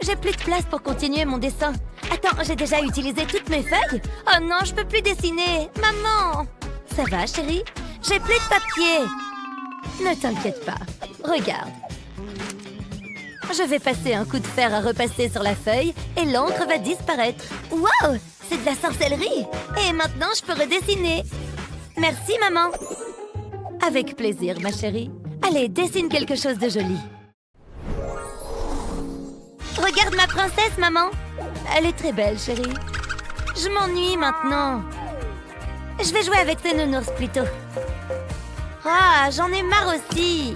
j'ai plus de place pour continuer mon dessin. Attends, j'ai déjà utilisé toutes mes feuilles? Oh non, je peux plus dessiner. Maman! Ça va, chérie? J'ai plus de papier. Ne t'inquiète pas. Regarde. Je vais passer un coup de fer à repasser sur la feuille et l'encre va disparaître. Wow! C'est de la sorcellerie! Et maintenant, je peux redessiner. Merci, maman. Avec plaisir, ma chérie. Allez, dessine quelque chose de joli. Regarde ma princesse, maman. Elle est très belle, chérie. Je m'ennuie maintenant. Je vais jouer avec tes nounours plutôt. Ah, j'en ai marre aussi.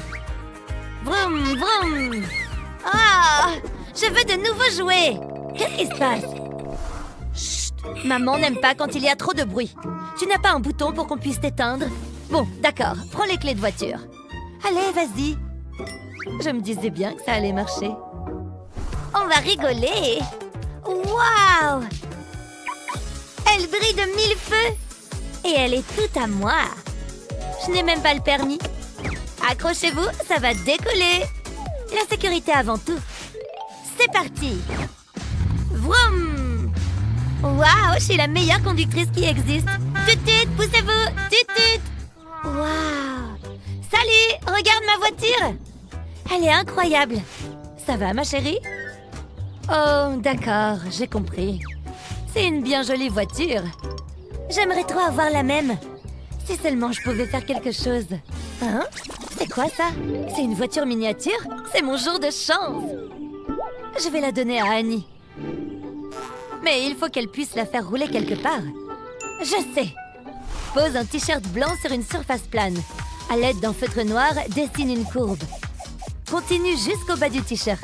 Vroom, vroom. Ah, je veux de nouveaux jouets. Qu'est-ce qui se passe? Chut, maman n'aime pas quand il y a trop de bruit. Tu n'as pas un bouton pour qu'on puisse t'éteindre? Bon, d'accord, prends les clés de voiture. Allez, vas-y. Je me disais bien que ça allait marcher. On va rigoler. Waouh! Elle brille de mille feux. Et elle est toute à moi. Je n'ai même pas le permis. Accrochez-vous, ça va décoller. La sécurité avant tout. C'est parti. Vroom! Waouh, je suis la meilleure conductrice qui existe. Tut-tut, poussez-vous. Tut-tut. Waouh! Salut, regarde ma voiture. Elle est incroyable. Ça va, ma chérie? Oh, d'accord, j'ai compris. C'est une bien jolie voiture. J'aimerais trop avoir la même. Si seulement je pouvais faire quelque chose. Hein? C'est quoi ça? C'est une voiture miniature? C'est mon jour de chance. Je vais la donner à Annie. Mais il faut qu'elle puisse la faire rouler quelque part. Je sais. Pose un t-shirt blanc sur une surface plane. À l'aide d'un feutre noir, dessine une courbe. Continue jusqu'au bas du t-shirt.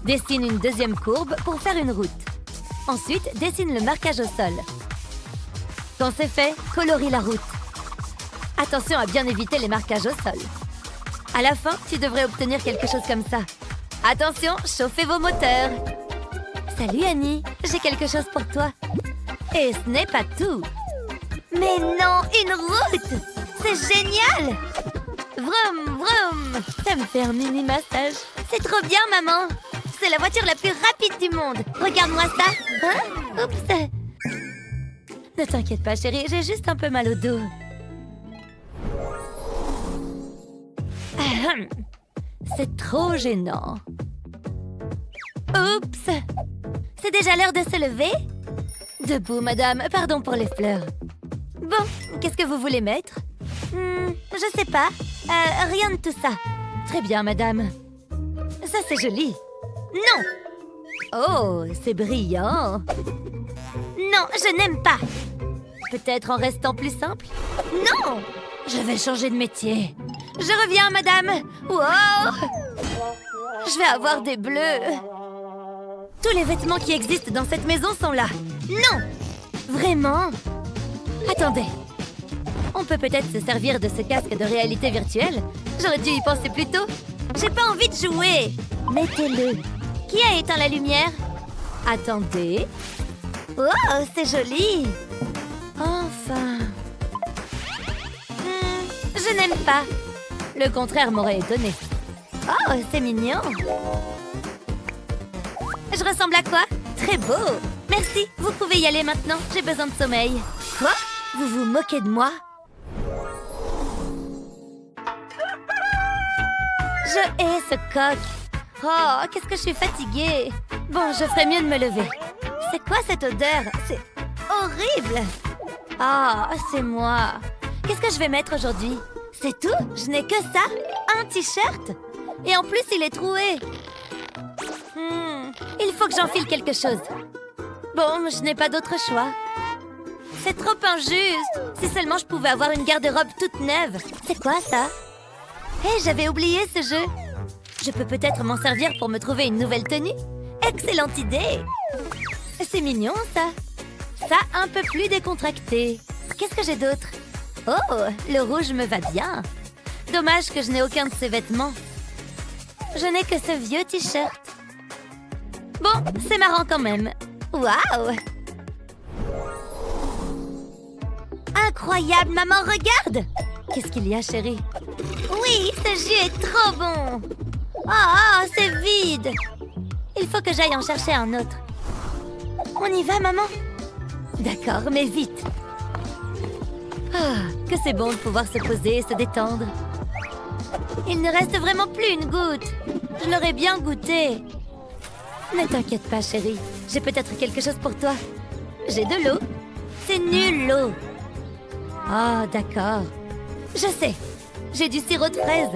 Dessine une deuxième courbe pour faire une route. Ensuite, dessine le marquage au sol. Quand c'est fait, colorie la route. Attention à bien éviter les marquages au sol. À la fin, tu devrais obtenir quelque chose comme ça. Attention, chauffez vos moteurs. Salut Annie, j'ai quelque chose pour toi. Et ce n'est pas tout. Mais non, une route! C'est génial! Vroom, vroom! Ça me fait un mini massage. C'est trop bien, maman! C'est la voiture la plus rapide du monde. Regarde-moi ça. Hein? Oups! Ne t'inquiète pas, chérie, j'ai juste un peu mal au dos. Ahem. C'est trop gênant. Oups! C'est déjà l'heure de se lever? Debout, madame. Pardon pour les fleurs. Bon, qu'est-ce que vous voulez mettre? Je sais pas. Rien de tout ça. Très bien, madame. Ça, c'est joli. Non! Oh, c'est brillant. Non, je n'aime pas. Peut-être en restant plus simple? Non! Je vais changer de métier. Je reviens, madame. Wow! Je vais avoir des bleus. Tous les vêtements qui existent dans cette maison sont là. Non! Vraiment? Attendez. On peut peut-être se servir de ce casque de réalité virtuelle. J'aurais dû y penser plus tôt. J'ai pas envie de jouer. Mettez-le. Qui a éteint la lumière? Attendez. Oh, c'est joli. Enfin. Je n'aime pas. Le contraire m'aurait étonné. Oh, c'est mignon. Je ressemble à quoi? Très beau. Merci, vous pouvez y aller maintenant. J'ai besoin de sommeil. Quoi? Vous vous moquez de moi? Je hais ce coq. Oh, qu'est-ce que je suis fatiguée. Bon, je ferais mieux de me lever. C'est quoi cette odeur? C'est horrible. Ah, c'est moi. Qu'est-ce que je vais mettre aujourd'hui? C'est tout? Je n'ai que ça? Un t-shirt? Et en plus, il est troué. Il faut que j'enfile quelque chose. Bon, je n'ai pas d'autre choix. C'est trop injuste. Si seulement je pouvais avoir une garde-robe toute neuve. C'est quoi ça? Hé, j'avais oublié ce jeu. Je peux peut-être m'en servir pour me trouver une nouvelle tenue. Excellente idée. C'est mignon, ça. Ça, un peu plus décontracté. Qu'est-ce que j'ai d'autre? Oh, le rouge me va bien. Dommage que je n'ai aucun de ces vêtements. Je n'ai que ce vieux t-shirt. Bon, c'est marrant quand même. Waouh! Incroyable, maman, regarde! Qu'est-ce qu'il y a, chérie? Oui, ce jus est trop bon! Oh, c'est vide! Il faut que j'aille en chercher un autre. On y va, maman? D'accord, mais vite. Ah, que c'est bon de pouvoir se poser et se détendre. Il ne reste vraiment plus une goutte. Je l'aurais bien goûté. Ne t'inquiète pas, chérie. J'ai peut-être quelque chose pour toi. J'ai de l'eau. C'est nul, l'eau. Ah, d'accord. Je sais. J'ai du sirop de fraise.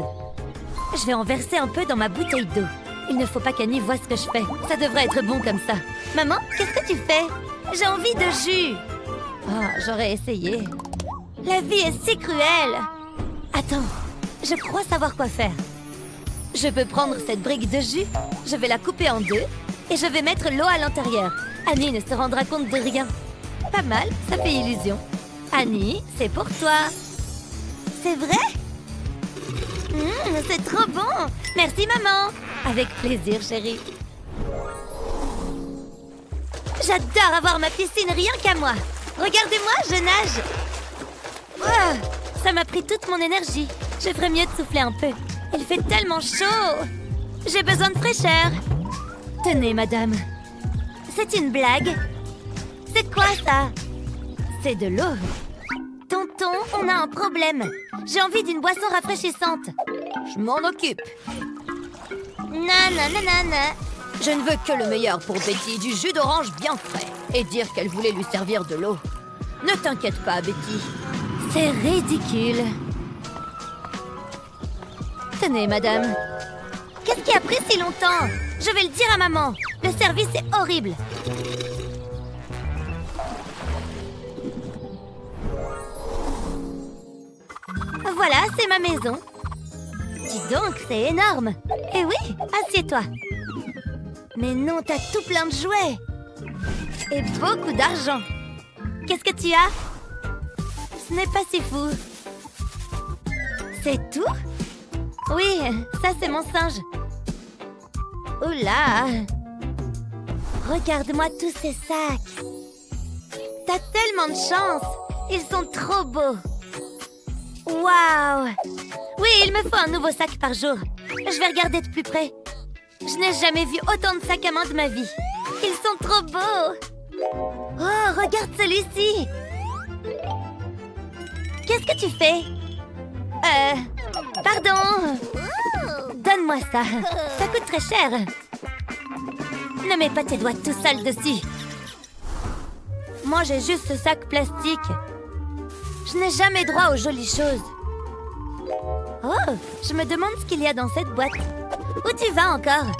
Je vais en verser un peu dans ma bouteille d'eau. Il ne faut pas qu'Annie voie ce que je fais. Ça devrait être bon comme ça. Maman, qu'est-ce que tu fais? J'ai envie de jus. Ah, j'aurais essayé. La vie est si cruelle. Attends, je crois savoir quoi faire. Je peux prendre cette brique de jus, je vais la couper en deux et je vais mettre l'eau à l'intérieur. Annie ne se rendra compte de rien. Pas mal, ça fait illusion. Annie, c'est pour toi. C'est vrai? C'est trop bon. Merci, maman. Avec plaisir, chérie. J'adore avoir ma piscine rien qu'à moi. Regardez-moi, je nage. Oh, ça m'a pris toute mon énergie. Je ferais mieux de souffler un peu. Il fait tellement chaud. J'ai besoin de fraîcheur. Tenez, madame. C'est une blague? C'est quoi ça? C'est de l'eau. Tonton, on a un problème. J'ai envie d'une boisson rafraîchissante. Je m'en occupe. Nanana. Je ne veux que le meilleur pour Betty, du jus d'orange bien frais. Et dire qu'elle voulait lui servir de l'eau. Ne t'inquiète pas, Betty. C'est ridicule. Tenez, madame. Qu'est-ce qui a pris si longtemps? Je vais le dire à maman. Le service est horrible. Voilà, c'est ma maison. Dis donc, c'est énorme. Eh oui, assieds-toi. Mais non, t'as tout plein de jouets. Et beaucoup d'argent. Qu'est-ce que tu as? Ce n'est pas si fou. C'est tout? Oui, ça c'est mon singe. Oula! Regarde-moi tous ces sacs. T'as tellement de chance. Ils sont trop beaux. Waouh! Oui, il me faut un nouveau sac par jour. Je vais regarder de plus près. Je n'ai jamais vu autant de sacs à main de ma vie. Ils sont trop beaux. Oh, regarde celui-ci. Qu'est-ce que tu fais? Pardon. Donne-moi ça. Ça coûte très cher. Ne mets pas tes doigts tout sales dessus. Moi, j'ai juste ce sac plastique. Je n'ai jamais droit aux jolies choses. Oh, je me demande ce qu'il y a dans cette boîte. Où tu vas encore?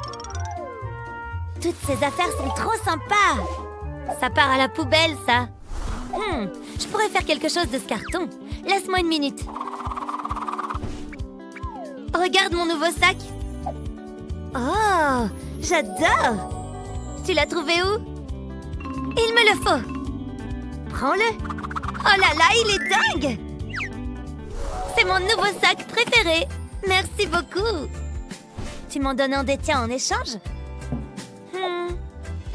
Toutes ces affaires sont trop sympas. Ça part à la poubelle, ça. Je pourrais faire quelque chose de ce carton. Laisse-moi une minute. Regarde mon nouveau sac. Oh, j'adore. Tu l'as trouvé où? Il me le faut. Prends-le. Oh là là, il est dingue. C'est mon nouveau sac préféré. Merci beaucoup. Tu m'en donnes un des tiens en échange?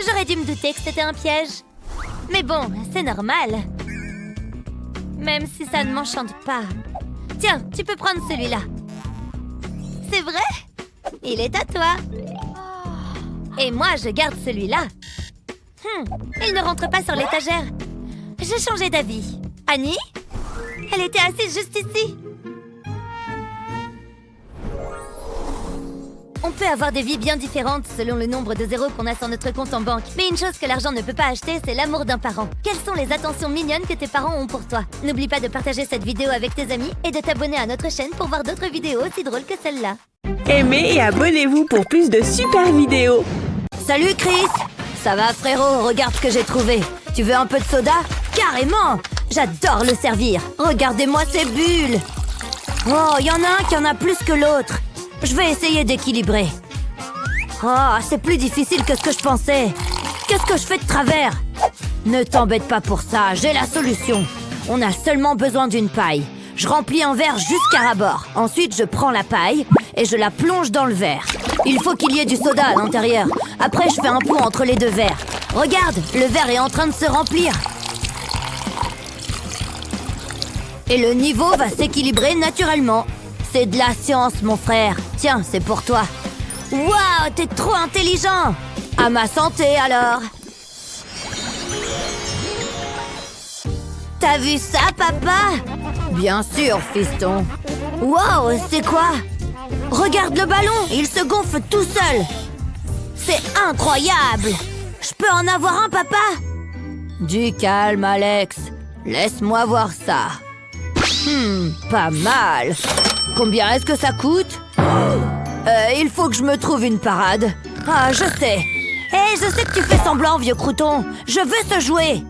J'aurais dû me douter que c'était un piège. Mais bon, c'est normal. Même si ça ne m'enchante pas. Tiens, tu peux prendre celui-là. C'est vrai? Il est à toi. Et moi, je garde celui-là. Il ne rentre pas sur l'étagère. J'ai changé d'avis. Annie? Elle était assise juste ici. On peut avoir des vies bien différentes selon le nombre de zéros qu'on a sur notre compte en banque. Mais une chose que l'argent ne peut pas acheter, c'est l'amour d'un parent. Quelles sont les attentions mignonnes que tes parents ont pour toi? N'oublie pas de partager cette vidéo avec tes amis et de t'abonner à notre chaîne pour voir d'autres vidéos aussi drôles que celle-là. Aimez et abonnez-vous pour plus de super vidéos. Salut Chris! Ça va frérot, regarde ce que j'ai trouvé. Tu veux un peu de soda? Carrément! J'adore le servir. Regardez-moi ces bulles. Oh, il y en a un qui en a plus que l'autre. Je vais essayer d'équilibrer. Oh, c'est plus difficile que ce que je pensais. Qu'est-ce que je fais de travers? Ne t'embête pas pour ça, j'ai la solution. On a seulement besoin d'une paille. Je remplis un verre jusqu'à ras-bord. Ensuite, je prends la paille et je la plonge dans le verre. Il faut qu'il y ait du soda à l'intérieur. Après, je fais un pont entre les deux verres. Regarde, le verre est en train de se remplir. Et le niveau va s'équilibrer naturellement. C'est de la science, mon frère. Tiens, c'est pour toi. Waouh, t'es trop intelligent! À ma santé, alors! T'as vu ça, papa? Bien sûr, fiston. Waouh, c'est quoi? Regarde le ballon, il se gonfle tout seul. C'est incroyable! Je peux en avoir un, papa? Du calme, Alex. Laisse-moi voir ça. Pas mal. Combien est-ce que ça coûte? Il faut que je me trouve une parade. Ah, je sais. Hé, je sais que tu fais semblant, vieux crouton. Je veux ce jouet.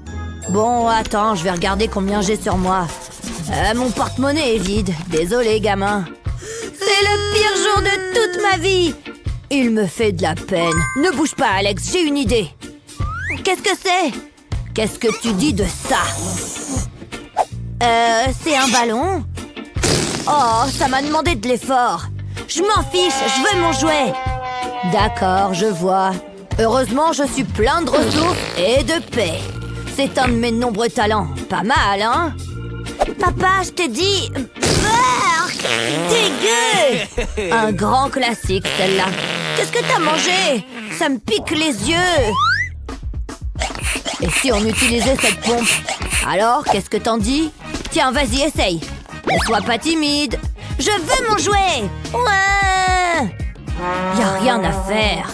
Bon, attends, je vais regarder combien j'ai sur moi. Mon porte-monnaie est vide. Désolé, gamin. C'est le pire jour de toute ma vie. Il me fait de la peine. Ne bouge pas, Alex, j'ai une idée. Qu'est-ce que c'est? Qu'est-ce que tu dis de ça? C'est un ballon? Oh, ça m'a demandé de l'effort. Je m'en fiche, je veux mon jouet. D'accord, je vois. Heureusement, je suis plein de ressources et de paix. C'est un de mes nombreux talents. Pas mal, hein? Papa, je t'ai dit... Dégueu! Un grand classique, celle-là. Qu'est-ce que t'as mangé? Ça me pique les yeux. Et si on utilisait cette pompe? Alors, qu'est-ce que t'en dis? Tiens, vas-y, essaye. Ne sois pas timide. Je veux mon jouet. Ouais. Y a rien à faire.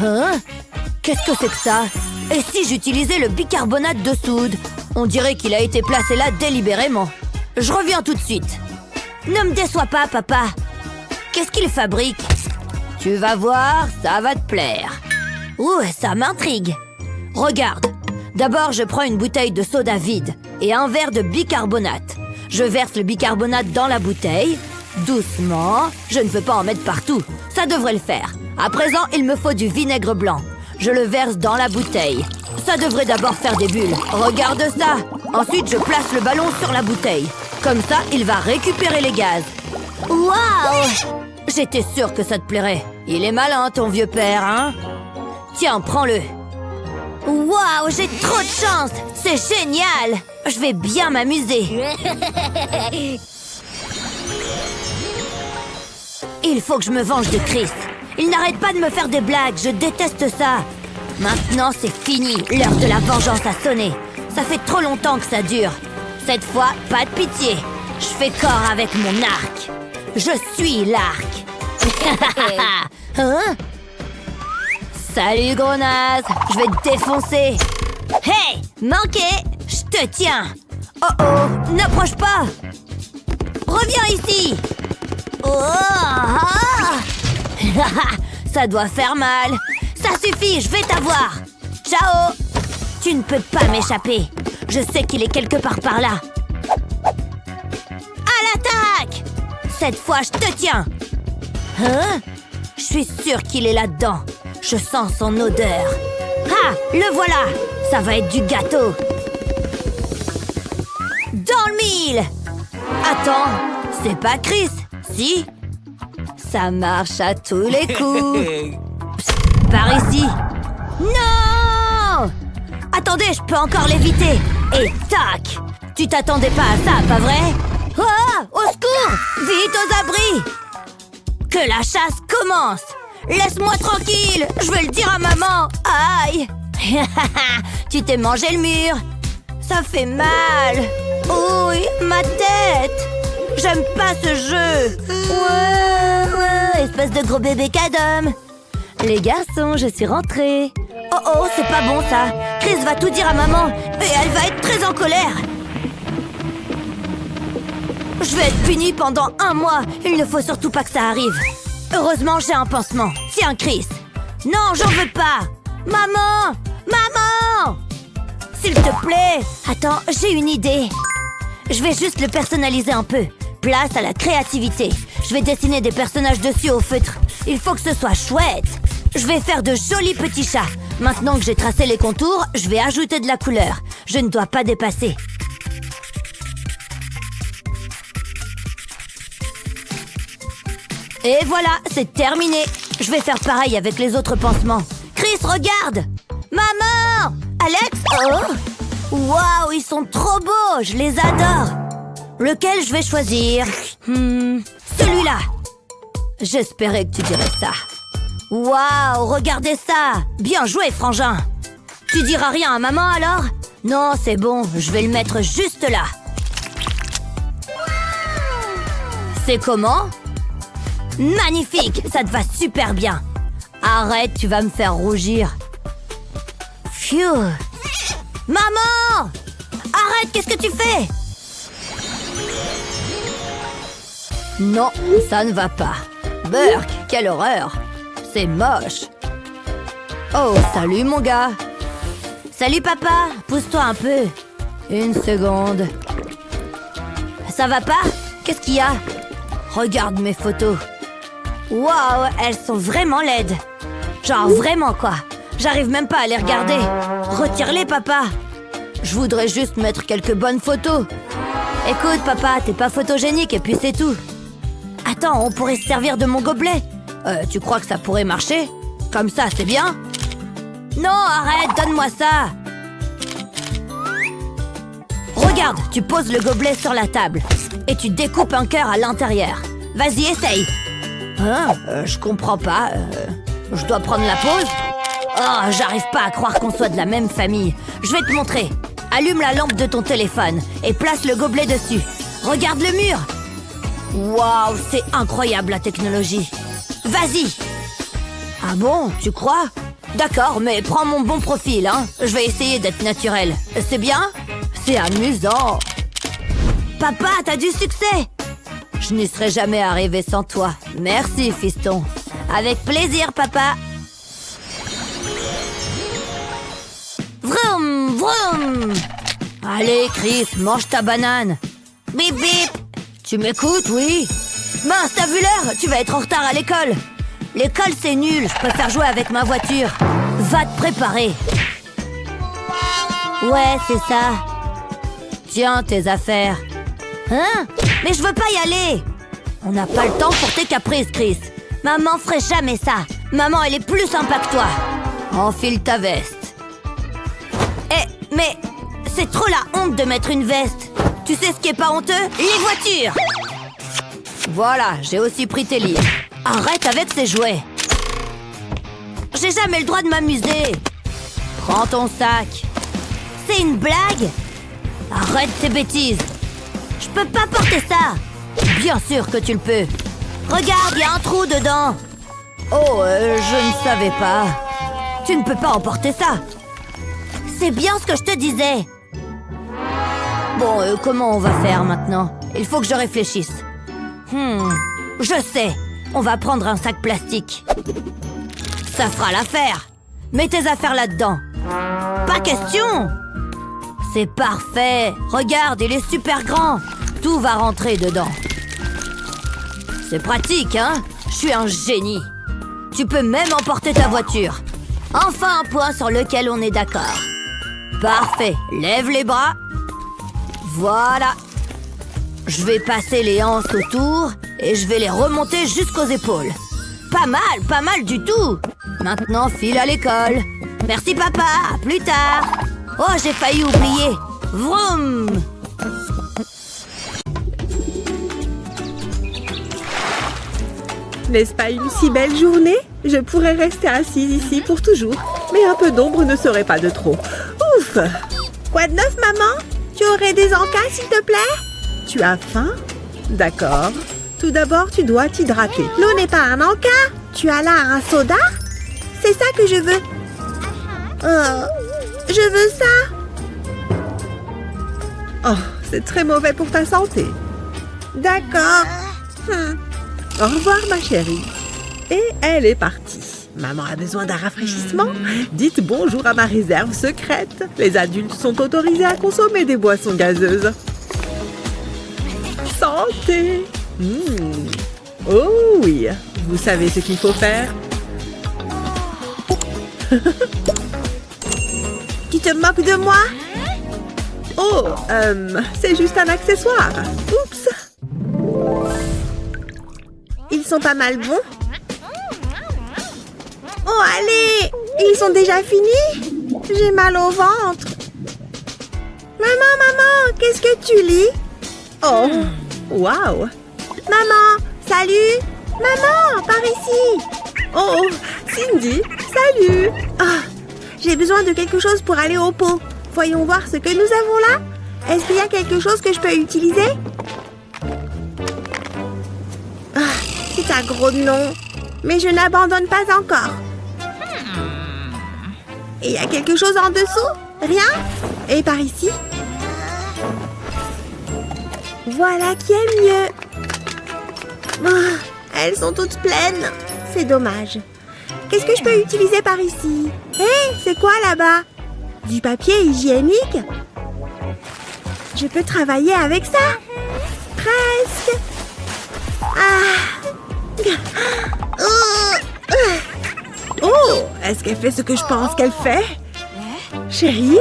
Hein? Qu'est-ce que c'est que ça? Et si j'utilisais le bicarbonate de soude? On dirait qu'il a été placé là délibérément. Je reviens tout de suite. Ne me déçois pas, papa. Qu'est-ce qu'il fabrique? Tu vas voir, ça va te plaire. Ouh, ça m'intrigue. Regarde. D'abord, je prends une bouteille de soda vide et un verre de bicarbonate. Je verse le bicarbonate dans la bouteille. Doucement. Je ne veux pas en mettre partout. Ça devrait le faire. À présent, il me faut du vinaigre blanc. Je le verse dans la bouteille. Ça devrait d'abord faire des bulles. Regarde ça. Ensuite, je place le ballon sur la bouteille. Comme ça, il va récupérer les gaz. Waouh! J'étais sûre que ça te plairait. Il est malin, ton vieux père, hein? Tiens, prends-le. Waouh, j'ai trop de chance! C'est génial! Je vais bien m'amuser. Il faut que je me venge de Chris. Il n'arrête pas de me faire des blagues, je déteste ça. Maintenant, c'est fini. L'heure de la vengeance a sonné. Ça fait trop longtemps que ça dure. Cette fois, pas de pitié. Je fais corps avec mon arc. Je suis l'arc. Hein? Salut, gros naze. Je vais te défoncer. Hey, manqué. Je te tiens. Oh oh, n'approche pas. Reviens ici. Oh, ah. Ça doit faire mal. Ça suffit, je vais t'avoir. Ciao. Tu ne peux pas m'échapper. Je sais qu'il est quelque part par là. À l'attaque! Cette fois, je te tiens. Hein? Je suis sûre qu'il est là-dedans. Je sens son odeur. Ah, le voilà. Ça va être du gâteau. Dans le mille. Attends, c'est pas Chris, si? Ça marche à tous les coups. Psst, par ici. Non! Attendez, je peux encore l'éviter. Et tac! Tu t'attendais pas à ça, pas vrai? Oh! Au secours! Vite aux abris! Que la chasse commence! Laisse-moi tranquille! Je veux le dire à maman! Aïe! Tu t'es mangé le mur! Ça fait mal! Ouille, ma tête! J'aime pas ce jeu! Ouais, espèce de gros bébé cadom! Les garçons, je suis rentrée! Oh oh, c'est pas bon ça! Chris va tout dire à maman et elle va être très en colère! Je vais être punie pendant 1 mois! Il ne faut surtout pas que ça arrive! Heureusement, j'ai un pansement! Tiens, Chris! Non, j'en veux pas! Maman! Maman! S'il te plaît! Attends, j'ai une idée! Je vais juste le personnaliser un peu. Place à la créativité. Je vais dessiner des personnages dessus au feutre. Il faut que ce soit chouette. Je vais faire de jolis petits chats. Maintenant que j'ai tracé les contours, je vais ajouter de la couleur. Je ne dois pas dépasser. Et voilà, c'est terminé. Je vais faire pareil avec les autres pansements. Chris, regarde! Maman! Alex? Oh! Waouh, ils sont trop beaux! Je les adore! Lequel je vais choisir? Celui-là! J'espérais que tu dirais ça. Waouh, regardez ça! Bien joué, frangin! Tu diras rien à maman alors? Non, c'est bon, je vais le mettre juste là. C'est comment? Magnifique, ça te va super bien. Arrête, tu vas me faire rougir. Phew. Maman! Arrête, qu'est-ce que tu fais? Non, ça ne va pas. Burk, quelle horreur! C'est moche. Oh, salut mon gars. Salut papa, pousse-toi un peu. Une seconde. Ça va pas? Qu'est-ce qu'il y a? Regarde mes photos. Waouh, elles sont vraiment laides. Genre vraiment quoi. J'arrive même pas à les regarder. Retire-les papa. Je voudrais juste mettre quelques bonnes photos. Écoute papa, t'es pas photogénique et puis c'est tout. Attends, on pourrait se servir de mon gobelet. Tu crois que ça pourrait marcher? Comme ça, c'est bien? Non, arrête, donne-moi ça. Regarde, tu poses le gobelet sur la table et tu découpes un cœur à l'intérieur. Vas-y, essaye. Hein? Je comprends pas. Je dois prendre la pause? Oh, j'arrive pas à croire qu'on soit de la même famille. Je vais te montrer. Allume la lampe de ton téléphone et place le gobelet dessus. Regarde le mur. Waouh, c'est incroyable la technologie. Vas-y. Ah bon, tu crois? D'accord, mais prends mon bon profil, hein. Je vais essayer d'être naturel. C'est bien? C'est amusant. Papa, t'as du succès. Je n'y serais jamais arrivé sans toi. Merci, fiston. Avec plaisir, papa. Vroom, vroom. Allez, Chris, mange ta banane. Bip, bip. Tu m'écoutes, oui? Mince, t'as vu l'heure? Tu vas être en retard à l'école. L'école, c'est nul. Je préfère jouer avec ma voiture. Va te préparer. Ouais, c'est ça. Tiens, tes affaires. Hein? Mais je veux pas y aller. On n'a pas le temps pour tes caprices, Chris. Maman ferait jamais ça. Maman, elle est plus sympa que toi. Enfile ta veste. Eh, mais c'est trop la honte de mettre une veste. Tu sais ce qui est pas honteux? Les voitures. Voilà, j'ai aussi pris tes livres. Arrête avec ces jouets. J'ai jamais le droit de m'amuser. Prends ton sac. C'est une blague? Arrête tes bêtises. Je peux pas porter ça. Bien sûr que tu le peux. Regarde, il y a un trou dedans. Oh, je ne savais pas. Tu ne peux pas emporter ça. C'est bien ce que je te disais. Bon, comment on va faire maintenant? Il faut que je réfléchisse. Je sais. On va prendre un sac plastique. Ça fera l'affaire. Mets tes affaires là-dedans. Pas question. C'est parfait. Regarde, il est super grand. Tout va rentrer dedans. C'est pratique, hein? Je suis un génie. Tu peux même emporter ta voiture. Enfin un point sur lequel on est d'accord. Parfait. Lève les bras. Voilà. Je vais passer les hanches autour et je vais les remonter jusqu'aux épaules. Pas mal du tout. Maintenant, file à l'école. Merci papa, à plus tard. Oh, j'ai failli oublier. Vroom. N'est-ce pas une si belle journée? Je pourrais rester assise ici pour toujours, mais un peu d'ombre ne serait pas de trop. Ouf! Quoi de neuf, maman? Tu aurais des encas, s'il te plaît? Tu as faim? D'accord. Tout d'abord, tu dois t'hydrater. L'eau n'est pas un encas. Tu as là un soda? C'est ça que je veux. Je veux ça. Oh, c'est très mauvais pour ta santé. D'accord. Au revoir, ma chérie. Et elle est partie. Maman a besoin d'un rafraîchissement? Dites bonjour à ma réserve secrète. Les adultes sont autorisés à consommer des boissons gazeuses. Santé! Oh oui, vous savez ce qu'il faut faire? Tu te moques de moi? Oh, c'est juste un accessoire. Oups! Ils sont pas mal bons? Oh, allez! Ils sont déjà finis? J'ai mal au ventre. Maman, qu'est-ce que tu lis? Oh, waouh! Maman, salut! Maman, par ici! Oh, Cindy, salut! Ah, j'ai besoin de quelque chose pour aller au pot. Voyons voir ce que nous avons là. Est-ce qu'il y a quelque chose que je peux utiliser? Ah, c'est un gros non. Mais je n'abandonne pas encore. Et il y a quelque chose en dessous? Rien? Et par ici? Voilà qui est mieux. Ah, elles sont toutes pleines. C'est dommage. Qu'est-ce que je peux utiliser par ici? Hé, c'est quoi là-bas? Du papier hygiénique? Je peux travailler avec ça? Presque. Ah. Oh, est-ce qu'elle fait ce que je pense qu'elle fait? Chérie?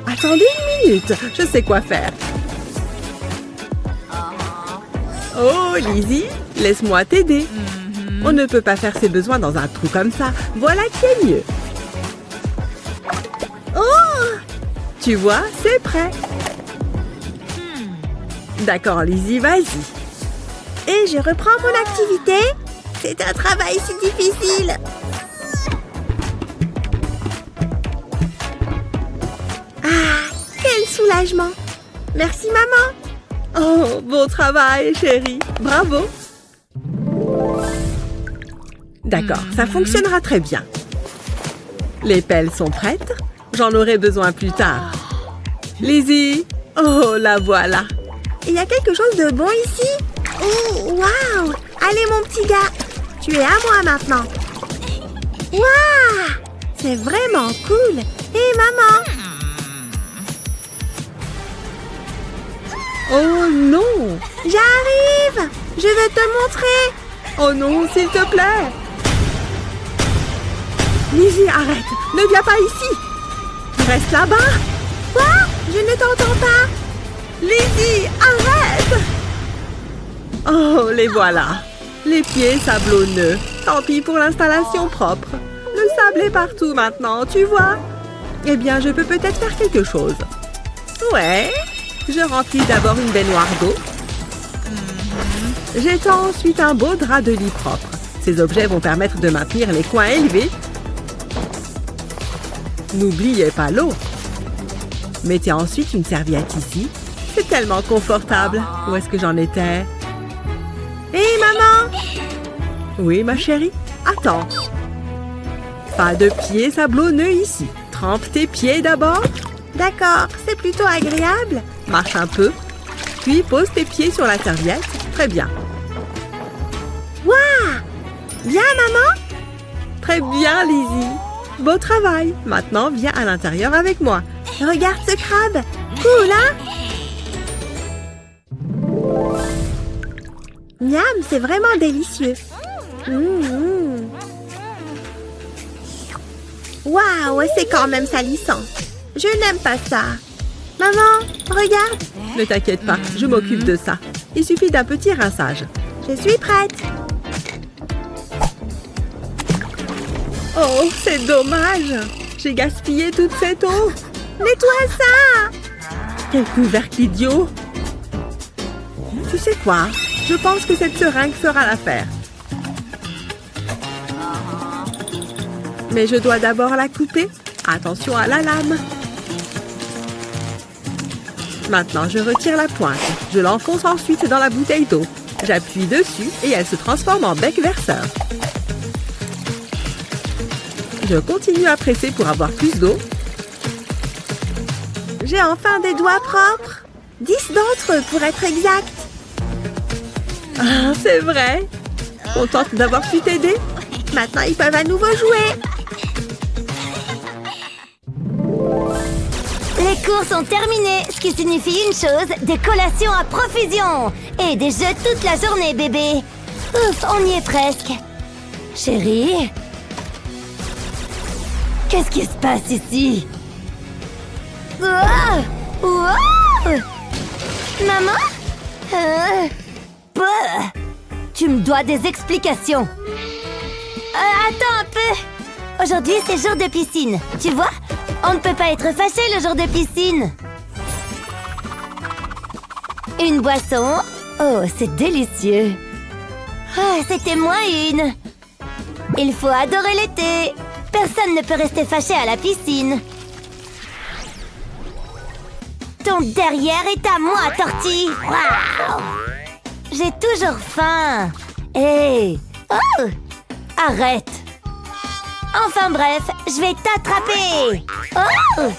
Attendez une minute, je sais quoi faire. Oh, Lizzie, laisse-moi t'aider. On ne peut pas faire ses besoins dans un trou comme ça. Voilà qui est mieux. Oh! Tu vois, c'est prêt. D'accord, Lizzie, vas-y. Et je reprends mon activité. C'est un travail si difficile. Ah, quel soulagement. Merci, maman. Oh, bon travail, chérie. Bravo. D'accord, ça fonctionnera très bien. Les pelles sont prêtes. J'en aurai besoin plus tard. Lizzie, oh, la voilà. Il y a quelque chose de bon ici? Oh, waouh! Allez, mon petit gars, tu es à moi maintenant. Waouh! C'est vraiment cool. Et maman? Oh non! J'arrive! Je vais te montrer. Oh non, s'il te plaît. Lizzie, arrête! Ne viens pas ici! Reste là-bas! Quoi? Je ne t'entends pas! Lizzie, arrête! Oh, les voilà! Les pieds sablonneux. Tant pis pour l'installation propre. Le sable est partout maintenant, tu vois? Eh bien, je peux peut-être faire quelque chose. Ouais. Je remplis d'abord une baignoire d'eau. J'étends ensuite un beau drap de lit propre. Ces objets vont permettre de maintenir les coins élevés. N'oubliez pas l'eau. Mettez ensuite une serviette ici. C'est tellement confortable. Où est-ce que j'en étais? Hé, maman! Oui, ma chérie? Attends. Pas de pieds sablonneux ici. Trempe tes pieds d'abord. D'accord, c'est plutôt agréable. Marche un peu. Puis pose tes pieds sur la serviette. Très bien. Waouh! Bien, maman? Très bien, Lizzie. Beau travail. Maintenant, viens à l'intérieur avec moi. Regarde ce crabe. Cool, hein? Miam, c'est vraiment délicieux. Waouh, c'est quand même salissant. Je n'aime pas ça. Maman, regarde. Ne t'inquiète pas, je m'occupe de ça. Il suffit d'un petit rinçage. Je suis prête. Oh, c'est dommage. J'ai gaspillé toute cette eau. Nettoie ça. Quel couvercle idiot. Tu sais quoi? Je pense que cette seringue fera l'affaire. Mais je dois d'abord la couper. Attention à la lame. Maintenant, je retire la pointe. Je l'enfonce ensuite dans la bouteille d'eau. J'appuie dessus et elle se transforme en bec verseur. Je continue à presser pour avoir plus d'eau. J'ai enfin des doigts propres. 10 d'entre eux pour être exact. Ah, c'est vrai. Contente d'avoir pu t'aider. Maintenant, ils peuvent à nouveau jouer. Les cours sont terminés, ce qui signifie une chose, des collations à profusion. Et des jeux toute la journée, bébé. Ouf, on y est presque. Chérie? Qu'est-ce qui se passe ici? Wow! Wow! Maman? Bah! Tu me dois des explications. Attends un peu. Aujourd'hui, c'est jour de piscine. Tu vois? On ne peut pas être fâché le jour de piscine. Une boisson. Oh, c'est délicieux. Ah, c'était moins une. Il faut adorer l'été. Personne ne peut rester fâché à la piscine. Ton derrière est à moi, Tortille. Waouh! J'ai toujours faim. Hé! Oh! Arrête! Enfin bref, je vais t'attraper. Oh!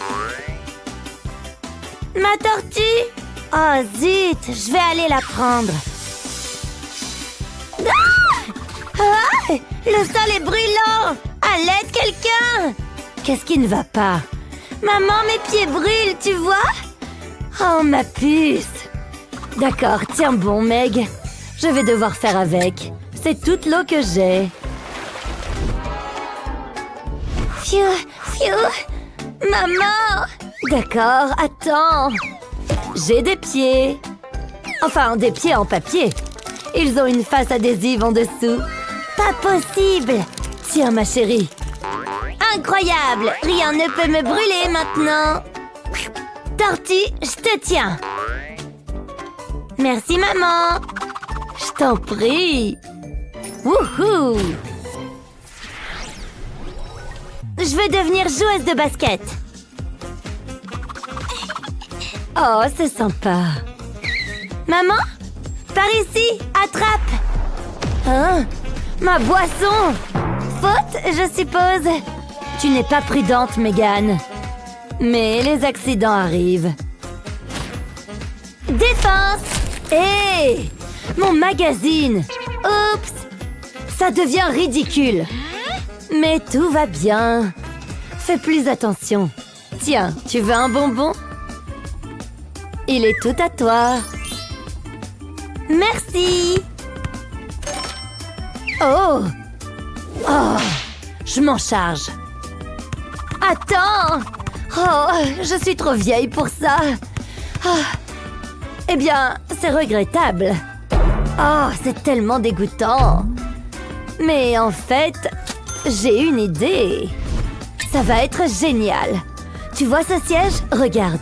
Ma tortue? Oh zut, je vais aller la prendre. Ah! Ah! Le sol est brûlant. À l'aide, quelqu'un! Qu'est-ce qui ne va pas? Maman, mes pieds brûlent, tu vois? Oh, ma puce! D'accord, tiens bon, Meg. Je vais devoir faire avec. C'est toute l'eau que j'ai. Pfiou, pfiou! Maman! D'accord, attends. J'ai des pieds. Enfin, des pieds en papier. Ils ont une face adhésive en dessous. Pas possible! Tiens, ma chérie. Incroyable! Rien ne peut me brûler maintenant. Tortue, je te tiens. Merci, maman. Je t'en prie. Wouhou! Je veux devenir joueuse de basket. Oh, c'est sympa. Maman? Par ici, attrape. Hein? Ma boisson! Faute, je suppose. Tu n'es pas prudente, Megan. Mais les accidents arrivent. Défense! Hé! Mon magazine! Oups! Ça devient ridicule. Mais tout va bien. Fais plus attention. Tiens, tu veux un bonbon? Il est tout à toi. Merci! Oh! Oh! Je m'en charge. Attends! Oh, je suis trop vieille pour ça. Oh. Eh bien, c'est regrettable. Oh, c'est tellement dégoûtant. Mais en fait, j'ai une idée. Ça va être génial. Tu vois ce siège? Regarde.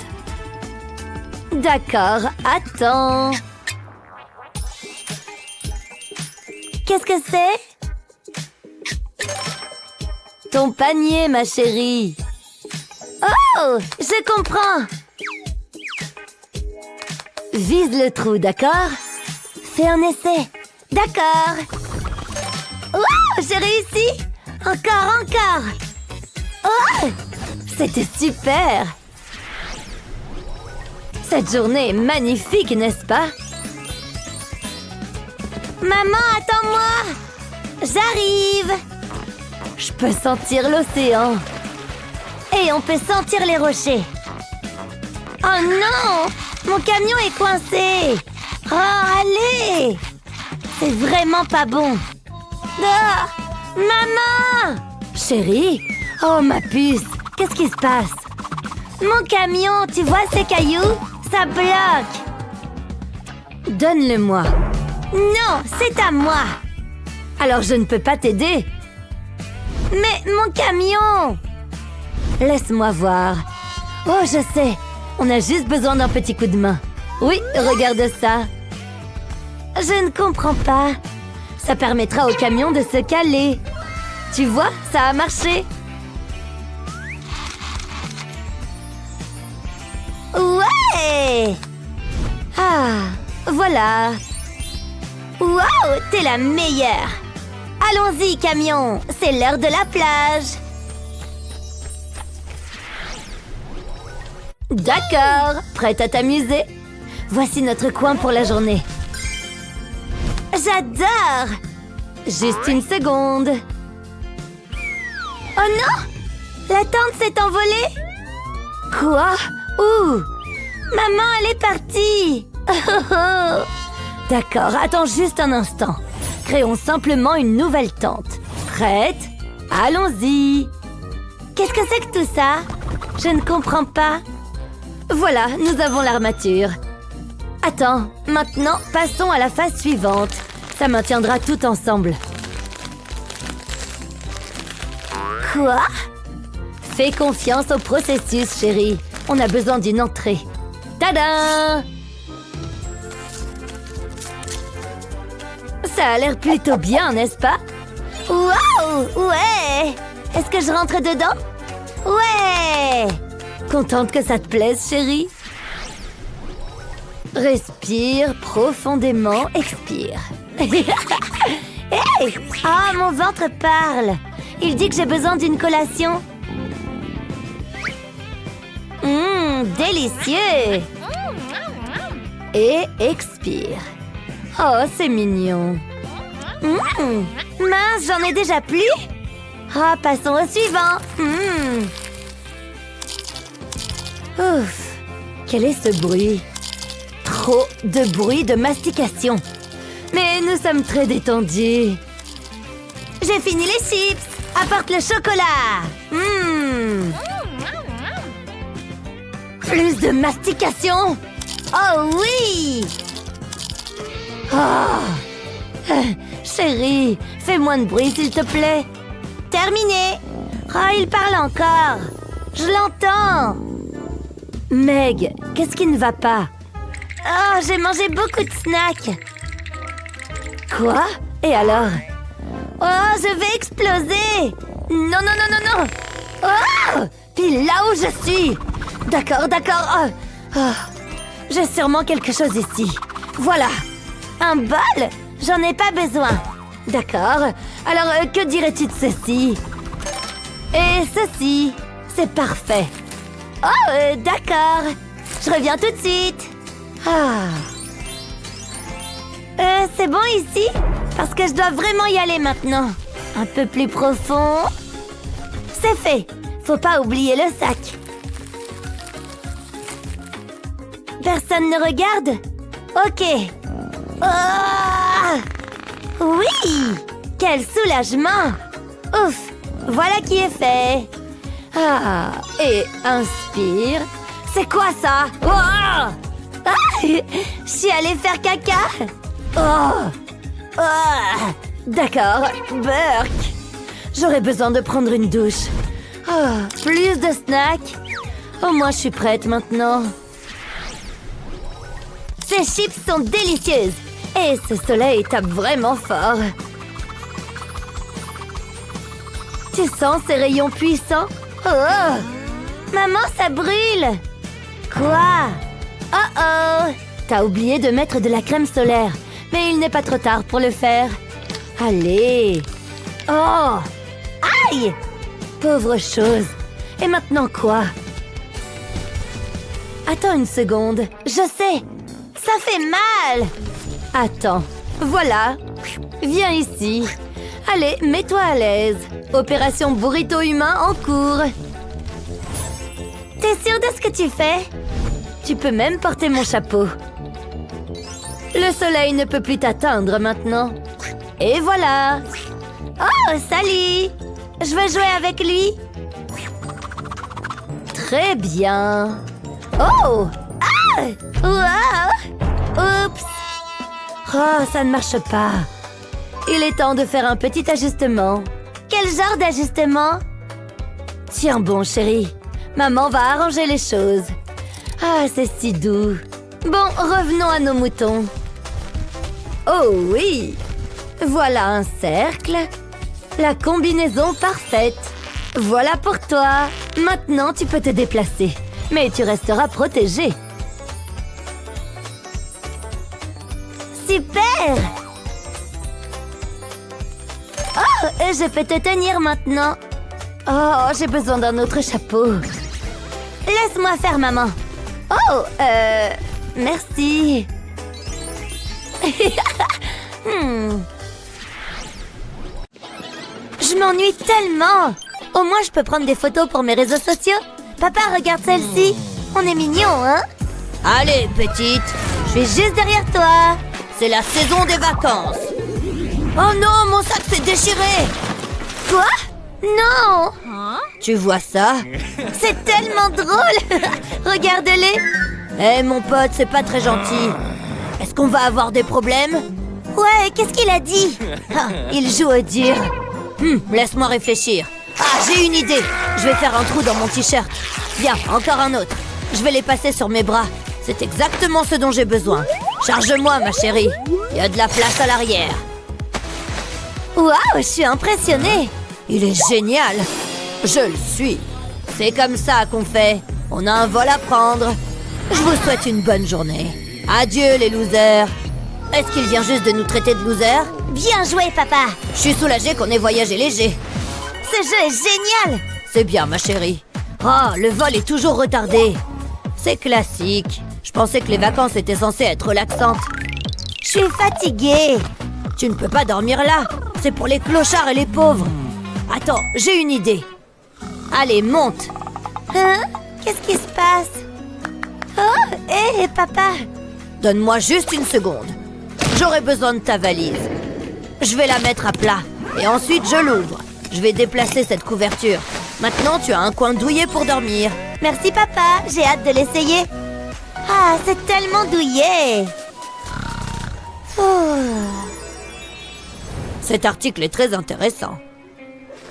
D'accord, attends. Qu'est-ce que c'est? Ton panier, ma chérie. Oh, je comprends. Vise le trou, d'accord? Fais un essai. D'accord. Oh, j'ai réussi. Encore. Oh, c'était super. Cette journée est magnifique, n'est-ce pas? Maman, attends-moi. J'arrive. Je peux sentir l'océan. Et on peut sentir les rochers. Oh non! Mon camion est coincé. Oh, allez! C'est vraiment pas bon. Ah! Maman! Chérie? Oh, ma puce! Qu'est-ce qui se passe? Mon camion, tu vois ces cailloux? Ça bloque. Donne-le-moi. Non, c'est à moi. Alors je ne peux pas t'aider. Mais mon camion! Laisse-moi voir. Oh, je sais. On a juste besoin d'un petit coup de main. Oui, regarde ça. Je ne comprends pas. Ça permettra au camion de se caler. Tu vois, ça a marché. Ouais! Ah, voilà. Waouh, t'es la meilleure. Allons-y, camion. C'est l'heure de la plage. D'accord, prête à t'amuser? Voici notre coin pour la journée. J'adore! Juste une seconde. Oh non! La tente s'est envolée? Quoi? Où? Maman, elle est partie! D'accord, attends juste un instant. Créons simplement une nouvelle tente. Prête? Allons-y! Qu'est-ce que c'est que tout ça? Je ne comprends pas. Voilà, nous avons l'armature. Attends, maintenant, passons à la phase suivante. Ça maintiendra tout ensemble. Quoi? Fais confiance au processus, chérie. On a besoin d'une entrée. Tada! Ça a l'air plutôt bien, n'est-ce pas? Waouh! Ouais! Est-ce que je rentre dedans? Ouais! Contente que ça te plaise, chérie? Respire profondément, expire. Hey! Ah, mon ventre parle. Il dit que j'ai besoin d'une collation. Délicieux! Et expire. Oh, c'est mignon. Mince, j'en ai déjà plus? Ah, passons au suivant. Ouf, quel est ce bruit? Trop de bruit de mastication. Mais nous sommes très détendus. J'ai fini les chips. Apporte le chocolat. Plus de mastication. Oh oui. Oh. Chérie, fais moins de bruit s'il te plaît. Terminé. Oh, il parle encore. Je l'entends. Meg, qu'est-ce qui ne va pas? Oh, j'ai mangé beaucoup de snacks. Quoi? Et alors? Oh, je vais exploser. Non, non, non, non, non. Oh, puis là où je suis. D'accord, d'accord. J'ai sûrement quelque chose ici. Voilà. Un bol? J'en ai pas besoin. D'accord. Alors, que dirais-tu de ceci? Et ceci? C'est parfait. Oh, d'accord. Je reviens tout de suite. C'est bon ici? Parce que je dois vraiment y aller maintenant. Un peu plus profond. C'est fait. Faut pas oublier le sac. Personne ne regarde? Ok. Oh! Oui! Quel soulagement! Ouf! Voilà qui est fait. Et inspire. C'est quoi ça? Oh! Je suis allée faire caca. D'accord, Burk. J'aurais besoin de prendre une douche. Plus de snacks. Au moins, je suis prête maintenant. Ces chips sont délicieuses. Et ce soleil tape vraiment fort. Tu sens ces rayons puissants? Oh! Maman, ça brûle! Quoi? Oh! T'as oublié de mettre de la crème solaire. Mais il n'est pas trop tard pour le faire. Allez! Oh! Aïe! Pauvre chose. Et maintenant quoi? Attends une seconde. Je sais! Ça fait mal! Attends. Voilà. Viens ici. Allez, mets-toi à l'aise. Opération burrito humain en cours. T'es sûre de ce que tu fais? Tu peux même porter mon chapeau. Le soleil ne peut plus t'atteindre maintenant. Et voilà. Oh, salut! Je veux jouer avec lui. Très bien. Oh! Ah! Wow! Oups! Oh, ça ne marche pas. Il est temps de faire un petit ajustement. Quel genre d'ajustement? Tiens bon, chérie. Maman va arranger les choses. Ah, c'est si doux. Bon, revenons à nos moutons. Oh oui! Voilà un cercle. La combinaison parfaite. Voilà pour toi. Maintenant, tu peux te déplacer. Mais tu resteras protégé. Super! Oh, je peux te tenir maintenant. Oh, j'ai besoin d'un autre chapeau. Laisse-moi faire, maman. Oh, merci. Je m'ennuie tellement. Au moins, je peux prendre des photos pour mes réseaux sociaux. Papa, regarde celle-ci. On est mignons, hein? Allez, petite. Je suis juste derrière toi. C'est la saison des vacances. Oh non, mon sac s'est déchiré. Quoi? Non. Tu vois ça? C'est tellement drôle. Regarde-les. Eh, mon pote, c'est pas très gentil. Est-ce qu'on va avoir des problèmes? Ouais, qu'est-ce qu'il a dit? Il joue au dur. Laisse-moi réfléchir. J'ai une idée. Je vais faire un trou dans mon t-shirt. Viens, encore un autre. Je vais les passer sur mes bras. C'est exactement ce dont j'ai besoin. Charge-moi, ma chérie. Il y a de la place à l'arrière. Waouh, je suis impressionnée. Il est génial. Je le suis. C'est comme ça qu'on fait. On a un vol à prendre. Je vous souhaite une bonne journée. Adieu les losers. Est-ce qu'il vient juste de nous traiter de losers? Bien joué, papa. Je suis soulagée qu'on ait voyagé léger. Ce jeu est génial. C'est bien, ma chérie. Oh, le vol est toujours retardé. C'est classique. Je pensais que les vacances étaient censées être relaxantes. Je suis fatiguée. Tu ne peux pas dormir là. C'est pour les clochards et les pauvres. Attends, j'ai une idée. Allez, monte. Hein? Qu'est-ce qui se passe? Oh, hé, papa. Donne-moi juste une seconde. J'aurai besoin de ta valise. Je vais la mettre à plat. Et ensuite, je l'ouvre. Je vais déplacer cette couverture. Maintenant, tu as un coin douillet pour dormir. Merci, papa. J'ai hâte de l'essayer. Ah, c'est tellement douillet. Cet article est très intéressant.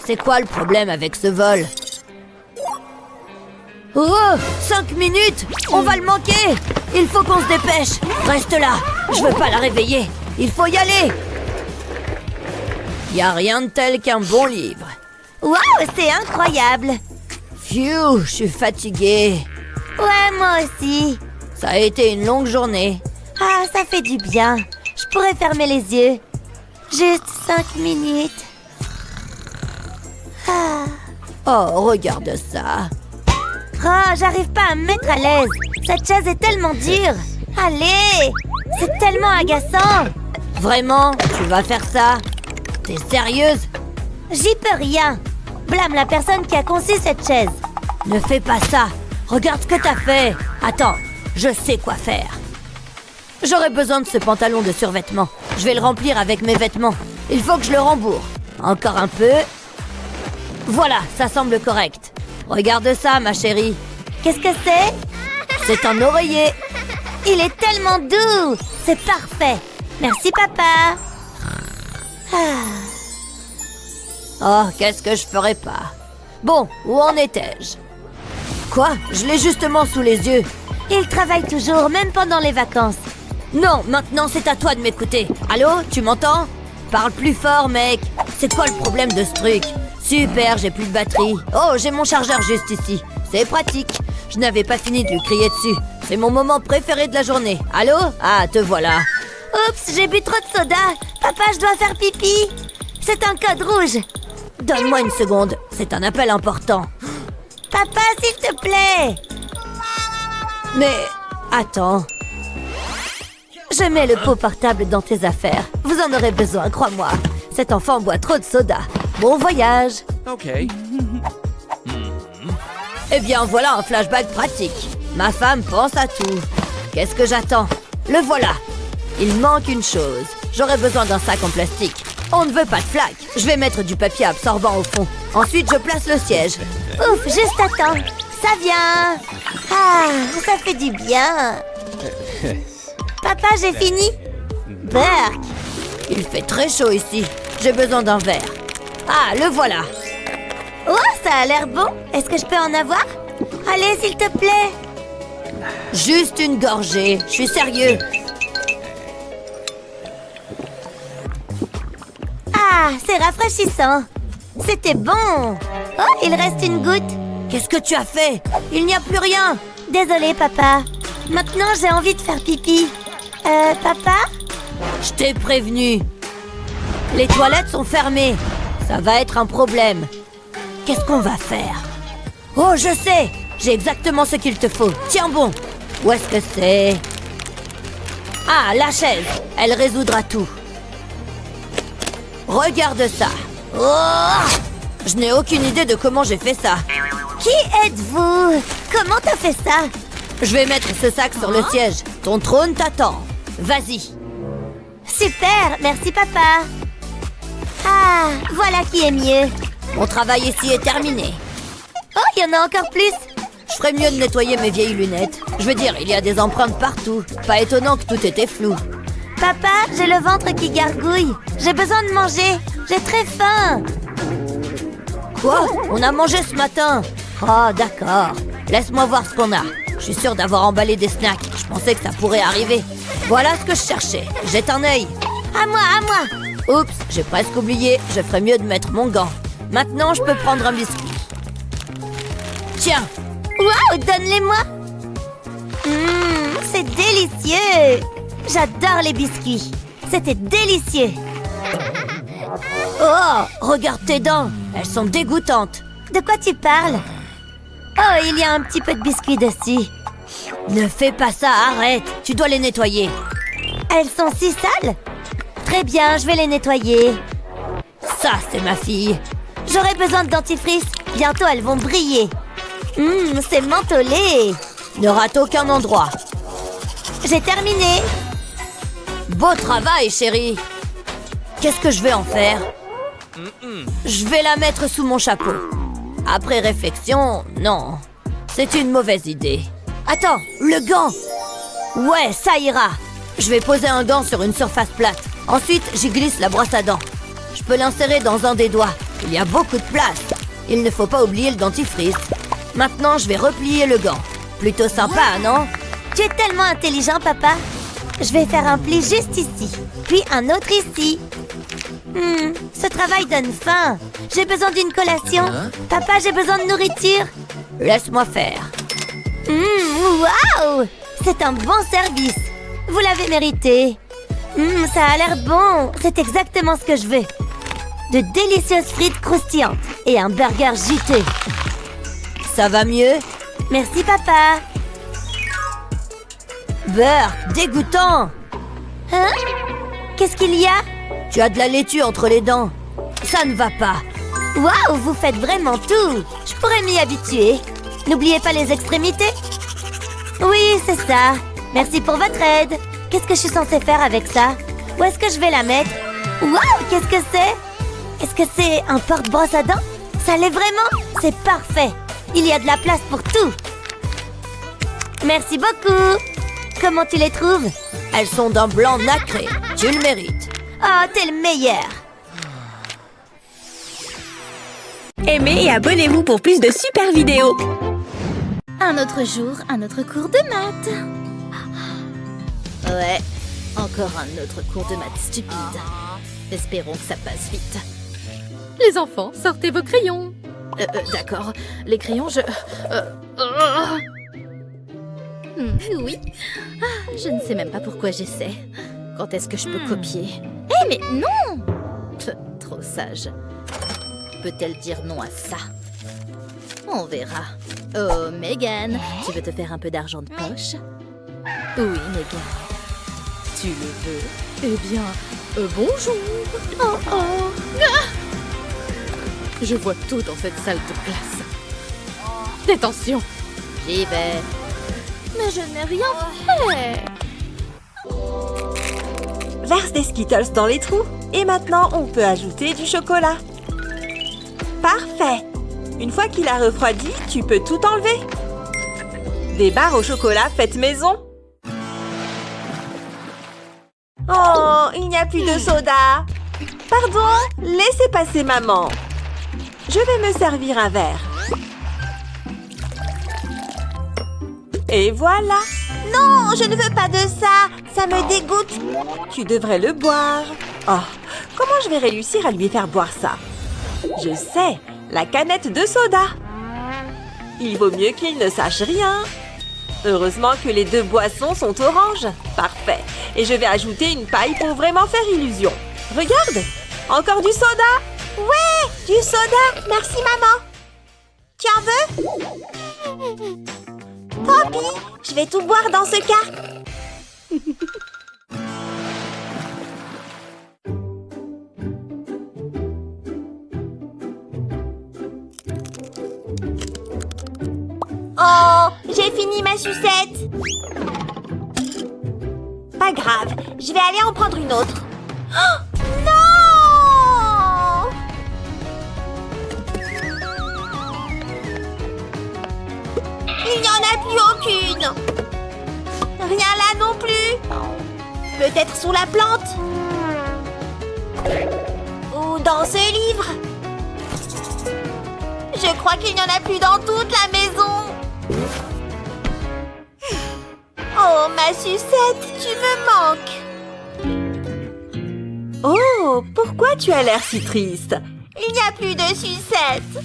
C'est quoi le problème avec ce vol? Oh, 5 minutes! On va le manquer! Il faut qu'on se dépêche! Reste là! Je veux pas la réveiller! Il faut y aller! Y a rien de tel qu'un bon livre. Waouh, c'est incroyable. Phew, je suis fatiguée. Ouais, moi aussi. Ça a été une longue journée. Ah, ça fait du bien. Je pourrais fermer les yeux. Juste 5 minutes. Ah. Oh, regarde ça. Oh, j'arrive pas à me mettre à l'aise. Cette chaise est tellement dure. Allez, c'est tellement agaçant. Vraiment? Tu vas faire ça? T'es sérieuse? J'y peux rien. Blâme la personne qui a conçu cette chaise. Ne fais pas ça. Regarde ce que t'as fait. Attends, je sais quoi faire. J'aurais besoin de ce pantalon de survêtement. Je vais le remplir avec mes vêtements. Il faut que je le rembourre. Encore un peu. Voilà, ça semble correct. Regarde ça, ma chérie. Qu'est-ce que c'est? C'est un oreiller. Il est tellement doux. C'est parfait. Merci, papa. Oh, qu'est-ce que je ferais pas? Bon, où en étais-je? Quoi? Je l'ai justement sous les yeux. Il travaille toujours, même pendant les vacances. Non, maintenant c'est à toi de m'écouter. Allô, tu m'entends? Parle plus fort, mec. C'est quoi le problème de ce truc? Super, j'ai plus de batterie. Oh, j'ai mon chargeur juste ici. C'est pratique. Je n'avais pas fini de lui crier dessus. C'est mon moment préféré de la journée. Allô? Ah, te voilà. Oups, j'ai bu trop de soda. Papa, je dois faire pipi. C'est un code rouge. Donne-moi une seconde. C'est un appel important. Papa, s'il te plaît. Mais... attends. Je mets le pot portable dans tes affaires. Vous en aurez besoin, crois-moi. Cet enfant boit trop de soda. Bon voyage. Ok. Eh bien, voilà un flashback pratique. Ma femme pense à tout. Qu'est-ce que j'attends? Le voilà. Il manque une chose. J'aurais besoin d'un sac en plastique. On ne veut pas de flaque. Je vais mettre du papier absorbant au fond. Ensuite, je place le siège. Ouf, juste attends. Ça vient. Ah, ça fait du bien. Papa, j'ai fini. Berk. Il fait très chaud ici. J'ai besoin d'un verre. Ah, le voilà. Oh, ça a l'air bon. Est-ce que je peux en avoir? Allez, s'il te plaît. Juste une gorgée. Je suis sérieux. Ah, c'est rafraîchissant. C'était bon. Oh, il reste une goutte. Qu'est-ce que tu as fait? Il n'y a plus rien. Désolée, papa. Maintenant, j'ai envie de faire pipi. Papa? Je t'ai prévenu. Les toilettes sont fermées. Ça va être un problème. Qu'est-ce qu'on va faire? Oh, je sais. J'ai exactement ce qu'il te faut. Tiens bon. Où est-ce que c'est? Ah, la chaise. Elle résoudra tout. Regarde ça. Oh! Je n'ai aucune idée de comment j'ai fait ça. Qui êtes-vous? Comment t'as fait ça? Je vais mettre ce sac sur le siège. Ton trône t'attend. Vas-y. Super, merci papa. Ah, voilà qui est mieux. Mon travail ici est terminé. Oh, il y en a encore plus. Je ferais mieux de nettoyer mes vieilles lunettes. Je veux dire, il y a des empreintes partout. Pas étonnant que tout était flou. Papa, j'ai le ventre qui gargouille. J'ai besoin de manger. J'ai très faim. Quoi? On a mangé ce matin. Oh, d'accord. Laisse-moi voir ce qu'on a. Je suis sûre d'avoir emballé des snacks. Je pensais que ça pourrait arriver. Voilà ce que je cherchais. Jette un œil. À moi, à moi. Oups, j'ai presque oublié, je ferais mieux de mettre mon gant. Maintenant, je peux prendre un biscuit. Tiens, Waouh, donne-les-moi. C'est délicieux. J'adore les biscuits. C'était délicieux. oh, regarde tes dents, elles sont dégoûtantes. De quoi tu parles? Oh, il y a un petit peu de biscuit dessus. Ne fais pas ça, arrête, tu dois les nettoyer. Elles sont si sales. Très bien, je vais les nettoyer. Ça, c'est ma fille. J'aurai besoin de dentifrice. Bientôt, elles vont briller. C'est mentholé. Ne rate aucun endroit. J'ai terminé. Beau travail, chérie. Qu'est-ce que je vais en faire? Je vais la mettre sous mon chapeau. Après réflexion, non. C'est une mauvaise idée. Attends, le gant. Ouais, ça ira. Je vais poser un gant sur une surface plate. Ensuite, j'y glisse la brosse à dents. Je peux l'insérer dans un des doigts. Il y a beaucoup de place. Il ne faut pas oublier le dentifrice. Maintenant, je vais replier le gant. Plutôt sympa, non? Tu es tellement intelligent, papa. Je vais faire un pli juste ici, puis un autre ici. Ce travail donne faim. J'ai besoin d'une collation. Papa, j'ai besoin de nourriture. Laisse-moi faire. Waouh! C'est un bon service. Vous l'avez mérité. Ça a l'air bon. C'est exactement ce que je veux. De délicieuses frites croustillantes et un burger juteux. Ça va mieux? Merci, papa. Beurre, dégoûtant. Hein? Qu'est-ce qu'il y a? Tu as de la laitue entre les dents. Ça ne va pas. Waouh, vous faites vraiment tout. Je pourrais m'y habituer. N'oubliez pas les extrémités. Oui, c'est ça. Merci pour votre aide. Qu'est-ce que je suis censée faire avec ça? Où est-ce que je vais la mettre? Waouh, qu'est-ce que c'est? Est-ce que c'est un porte-brosse à dents? Ça l'est vraiment? C'est parfait. Il y a de la place pour tout. Merci beaucoup. Comment tu les trouves? Elles sont d'un blanc nacré. Tu le mérites. Oh, t'es le meilleur. Aimez et abonnez-vous pour plus de super vidéos. Un autre jour, un autre cours de maths. Ouais, encore un autre cours de maths stupide. Espérons que ça passe vite. Les enfants, sortez vos crayons. D'accord, les crayons, oui. Je ne sais même pas pourquoi j'essaie. Quand est-ce que je peux copier? Eh, mais non! Trop sage. Peut-elle dire non à ça? On verra. Oh, Megan, tu veux te faire un peu d'argent de poche? Oui, Megan. Tu le veux? Eh bien, bonjour. Oh, oh. Je vois tout dans cette salle de classe. Détention. J'y vais. Mais je n'ai rien fait. Verse des Skittles dans les trous. Et maintenant, on peut ajouter du chocolat. Parfait! Une fois qu'il a refroidi, tu peux tout enlever. Des barres au chocolat faites maison. Oh, il n'y a plus de soda. Pardon, laissez passer maman. Je vais me servir un verre. Et voilà. Non, je ne veux pas de ça. Ça me dégoûte. Tu devrais le boire. Oh, comment je vais réussir à lui faire boire ça? Je sais, la canette de soda. Il vaut mieux qu'il ne sache rien. Heureusement que les deux boissons sont oranges. Parfait. Et je vais ajouter une paille pour vraiment faire illusion. Regarde, encore du soda. Ouais, du soda. Merci, maman. Tu en veux? Tant pis, je vais tout boire dans ce cas. Oh, j'ai fini ma sucette. Pas grave, je vais aller en prendre une autre. Oh, non! Il n'y en a plus aucune. Rien là non plus. Peut-être sous la plante. Ou dans ce livre. Je crois qu'il n'y en a plus dans toute la maison. Oh, ma sucette, tu me manques. Oh, pourquoi tu as l'air si triste? Il n'y a plus de sucettes.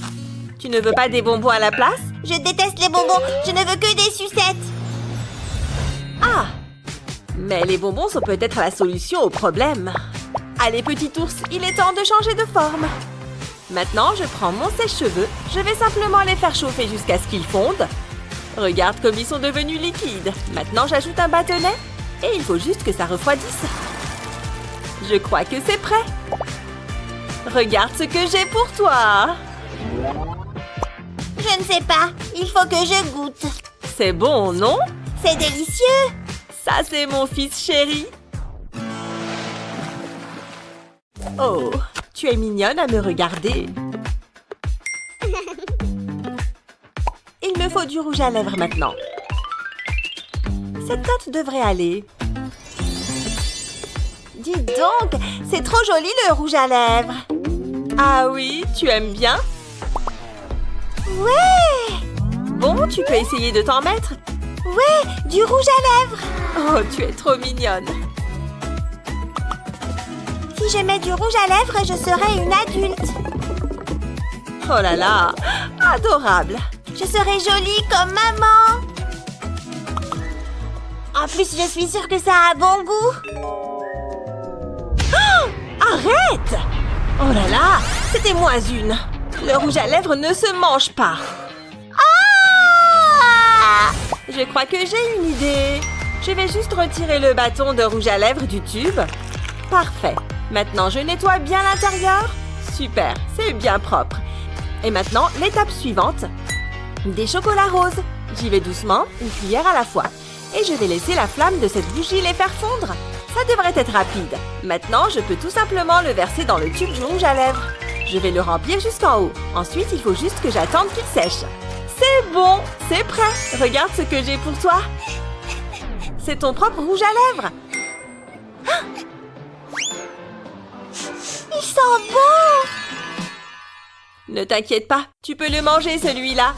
Tu ne veux pas des bonbons à la place? Je déteste les bonbons. Je ne veux que des sucettes. Ah! Mais les bonbons sont peut-être la solution au problème. Allez, petit ours, il est temps de changer de forme. Maintenant, je prends mon sèche-cheveux. Je vais simplement les faire chauffer jusqu'à ce qu'ils fondent. Regarde comme ils sont devenus liquides. Maintenant, j'ajoute un bâtonnet et il faut juste que ça refroidisse. Je crois que c'est prêt. Regarde ce que j'ai pour toi. Je ne sais pas. Il faut que je goûte. C'est bon, non? C'est délicieux. Ça, c'est mon fils chéri. Oh, tu es mignonne à me regarder. Il me faut du rouge à lèvres maintenant. Cette teinte devrait aller. Dis donc, c'est trop joli le rouge à lèvres. Ah oui, tu aimes bien? Ouais. Bon, tu peux essayer de t'en mettre. Ouais, du rouge à lèvres. Oh, tu es trop mignonne. Si je mets du rouge à lèvres, je serai une adulte. Oh là là, adorable. Je serai jolie comme maman. En plus, je suis sûre que ça a bon goût. Oh, arrête! Oh là là, c'était moins une. Le rouge à lèvres ne se mange pas. Ah! Je crois que j'ai une idée. Je vais juste retirer le bâton de rouge à lèvres du tube. Parfait. Maintenant, je nettoie bien l'intérieur. Super, c'est bien propre. Et maintenant, l'étape suivante. Des chocolats roses. J'y vais doucement, une cuillère à la fois. Et je vais laisser la flamme de cette bougie les faire fondre. Ça devrait être rapide. Maintenant, je peux tout simplement le verser dans le tube du rouge à lèvres. Je vais le remplir jusqu'en haut. Ensuite, il faut juste que j'attende qu'il sèche. C'est bon, c'est prêt. Regarde ce que j'ai pour toi. C'est ton propre rouge à lèvres. Il sent bon. Ne t'inquiète pas, tu peux le manger celui-là.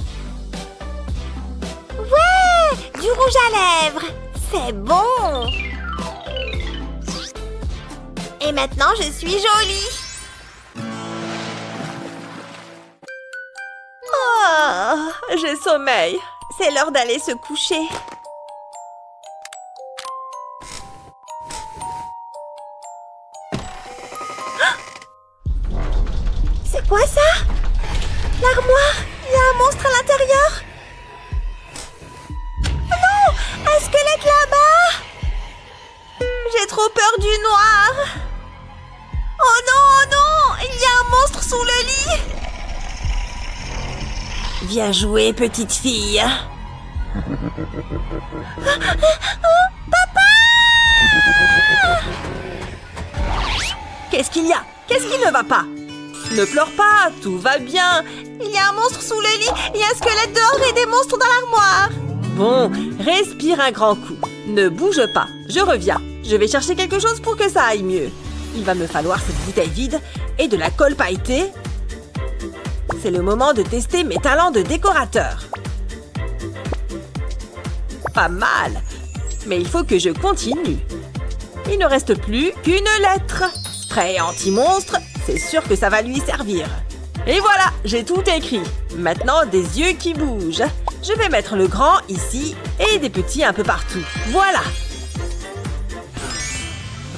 Ouais, du rouge à lèvres. C'est bon. Et maintenant, je suis jolie. Oh, j'ai sommeil. C'est l'heure d'aller se coucher. C'est quoi ça? L'armoire? Il y a un monstre à l'intérieur? Non! Un squelette là-bas! J'ai trop peur du noir. Oh non, oh non! Il y a un monstre sous le lit! Viens jouer, petite fille. Papa! Qu'est-ce qu'il y a? Qu'est-ce qui ne va pas? Ne pleure pas, tout va bien. Il y a un monstre sous le lit, il y a un squelette dehors et des monstres dans l'armoire. Bon, respire un grand coup. Ne bouge pas, je reviens. Je vais chercher quelque chose pour que ça aille mieux. Il va me falloir cette bouteille vide et de la colle pailletée. C'est le moment de tester mes talents de décorateur. Pas mal, mais il faut que je continue. Il ne reste plus qu'une lettre. Spray anti-monstre, c'est sûr que ça va lui servir. Et voilà, j'ai tout écrit. Maintenant, des yeux qui bougent. Je vais mettre le grand ici et des petits un peu partout. Voilà.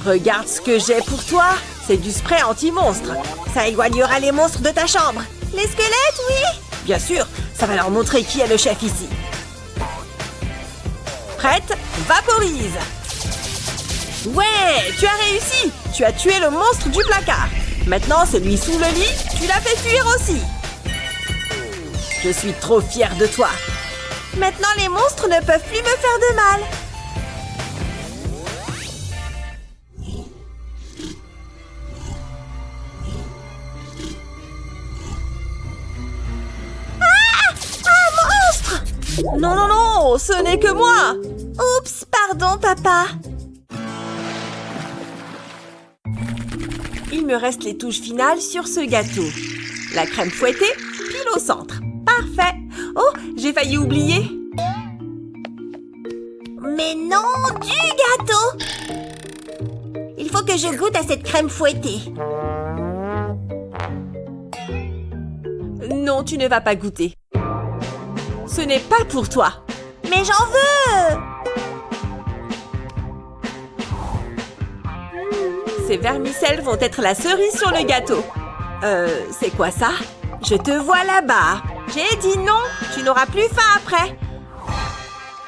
Regarde ce que j'ai pour toi. C'est du spray anti-monstre. Ça éloignera les monstres de ta chambre. Les squelettes, oui. Bien sûr, ça va leur montrer qui est le chef ici. Prête? Vaporise. Ouais, tu as réussi. Tu as tué le monstre du placard. Maintenant, celui sous le lit, tu l'as fait fuir aussi. Je suis trop fière de toi. Maintenant, les monstres ne peuvent plus me faire de mal. Non, non, non, ce n'est que moi. Oups, pardon, papa. Il me reste les touches finales sur ce gâteau. La crème fouettée, pile au centre. Parfait. Oh, j'ai failli oublier. Mais non, du gâteau. Il Il faut que je goûte à cette crème fouettée. Non, tu ne vas pas goûter. Ce n'est pas pour toi. Mais j'en veux! Ces vermicelles vont être la cerise sur le gâteau. C'est quoi ça? Je te vois là-bas. J'ai dit non, tu n'auras plus faim après.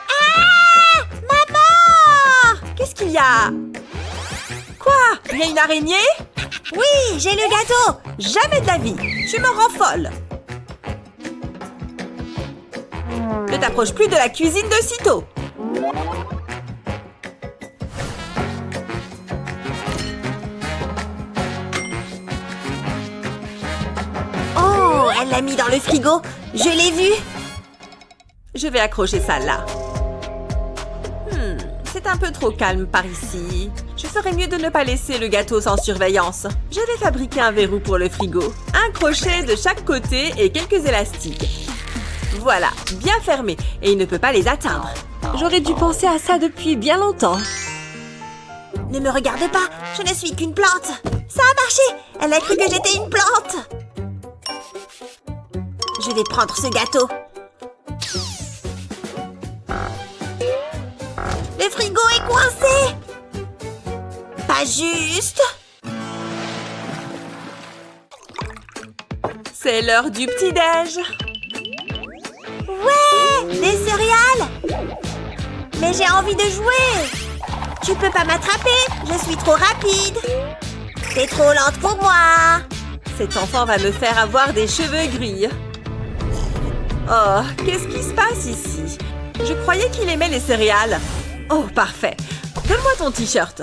Ah! Maman! Qu'est-ce qu'il y a? Quoi? Il y a une araignée? Oui, j'ai le gâteau! Jamais de la vie. Tu me rends folle. Ne t'approche plus de la cuisine de sitôt. Oh, elle l'a mis dans le frigo. Je l'ai vu. Je vais accrocher ça là. C'est un peu trop calme par ici. Je ferais mieux de ne pas laisser le gâteau sans surveillance. Je vais fabriquer un verrou pour le frigo. Un crochet de chaque côté et quelques élastiques. Voilà, bien fermé et il ne peut pas les atteindre. J'aurais dû penser à ça depuis bien longtemps. Ne me regarde pas, je ne suis qu'une plante. Ça a marché. Elle a cru que j'étais une plante. Je vais prendre ce gâteau. Le frigo est coincé. Pas juste. C'est l'heure du petit-déj. Ouais, des céréales. Mais j'ai envie de jouer. Tu peux pas m'attraper, je suis trop rapide. T'es trop lente pour moi. Cet enfant va me faire avoir des cheveux gris. Oh, qu'est-ce qui se passe ici? Je croyais qu'il aimait les céréales. Oh, parfait. Donne-moi ton t-shirt.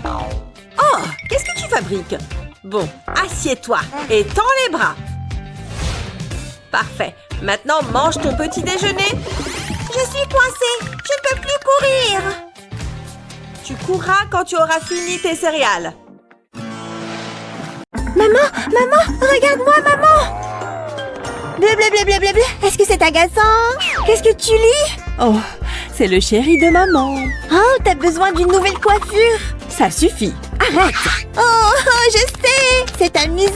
Oh, qu'est-ce que tu fabriques? Bon, assieds-toi et tends les bras. Parfait. Maintenant, mange ton petit déjeuner. Je suis coincée, je ne peux plus courir. Tu courras quand tu auras fini tes céréales. Maman, regarde-moi, maman. Bleu, bleu, bleu, bleu, bleu, bleu. Est-ce que c'est agaçant? Qu'est-ce que tu lis? Oh, c'est le chéri de maman. Oh, t'as besoin d'une nouvelle coiffure. Ça suffit. Arrête. Oh, je sais, c'est amusant.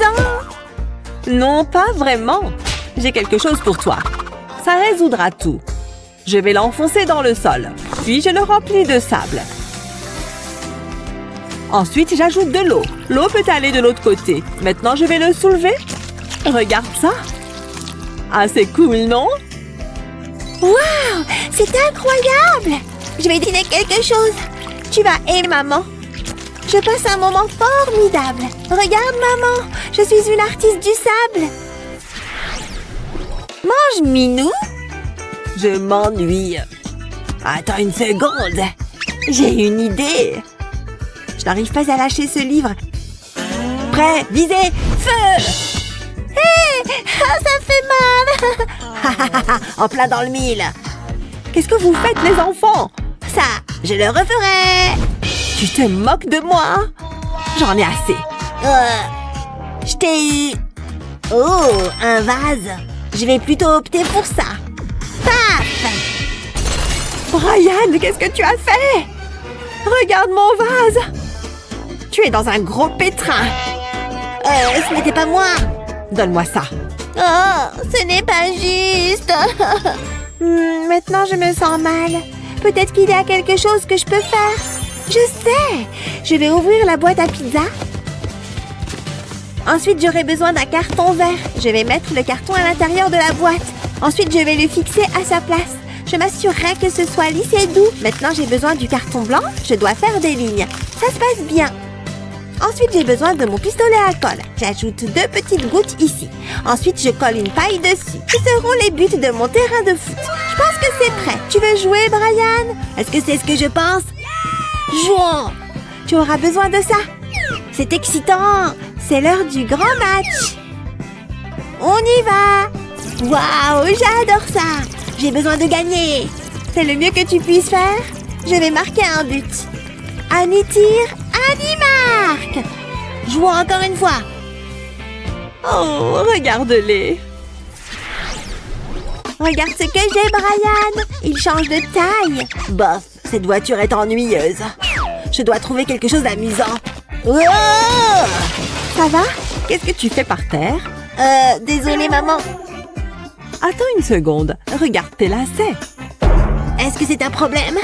Non, pas vraiment. J'ai quelque chose pour toi. Ça résoudra tout. Je vais l'enfoncer dans le sol, puis je le remplis de sable. Ensuite, j'ajoute de l'eau. L'eau peut aller de l'autre côté. Maintenant, je vais le soulever. Regarde ça. Ah, c'est cool, non? Waouh, c'est incroyable. Je vais dîner quelque chose. Tu vas aimer, maman. Je passe un moment formidable. Regarde, maman, je suis une artiste du sable. Mange, Minou. Je m'ennuie. Attends une seconde. J'ai une idée. Je n'arrive pas à lâcher ce livre. Prêt, visez, feu! Hé, ça fait mal. En plein dans le mille. Qu'est-ce que vous faites, les enfants? Ça, je le referai. Tu te moques de moi? J'en ai assez. Je t'ai eu. Oh, un vase. Je vais plutôt opter pour ça. Paf! Brian, qu'est-ce que tu as fait? Regarde mon vase. Tu es dans un gros pétrin. Ce n'était pas moi. Donne-moi ça. Oh, ce n'est pas juste. Maintenant, je me sens mal. Peut-être qu'il y a quelque chose que je peux faire. Je sais. Je vais ouvrir la boîte à pizza. Ensuite, j'aurai besoin d'un carton vert. Je vais mettre le carton à l'intérieur de la boîte. Ensuite, je vais le fixer à sa place. Je m'assurerai que ce soit lisse et doux. Maintenant, j'ai besoin du carton blanc. Je dois faire des lignes. Ça se passe bien. Ensuite, j'ai besoin de mon pistolet à colle. J'ajoute 2 petites gouttes ici. Ensuite, je colle une paille dessus. Ce seront les buts de mon terrain de foot. Je pense que c'est prêt. Tu veux jouer, Brian? Est-ce que c'est ce que je pense? Jouons! Tu auras besoin de ça. C'est excitant. C'est l'heure du grand match. On y va. Waouh, j'adore ça. J'ai besoin de gagner. C'est le mieux que tu puisses faire. Je vais marquer un but. Annie tire, Annie marque. Jouons encore une fois. Oh, regarde-les. Regarde ce que j'ai, Brian. Il change de taille. Bof, cette voiture est ennuyeuse. Je dois trouver quelque chose d'amusant. Oh! Ça va? Qu'est-ce que tu fais par terre? Désolée, maman. Attends une seconde. Regarde tes lacets. Est-ce que c'est un problème?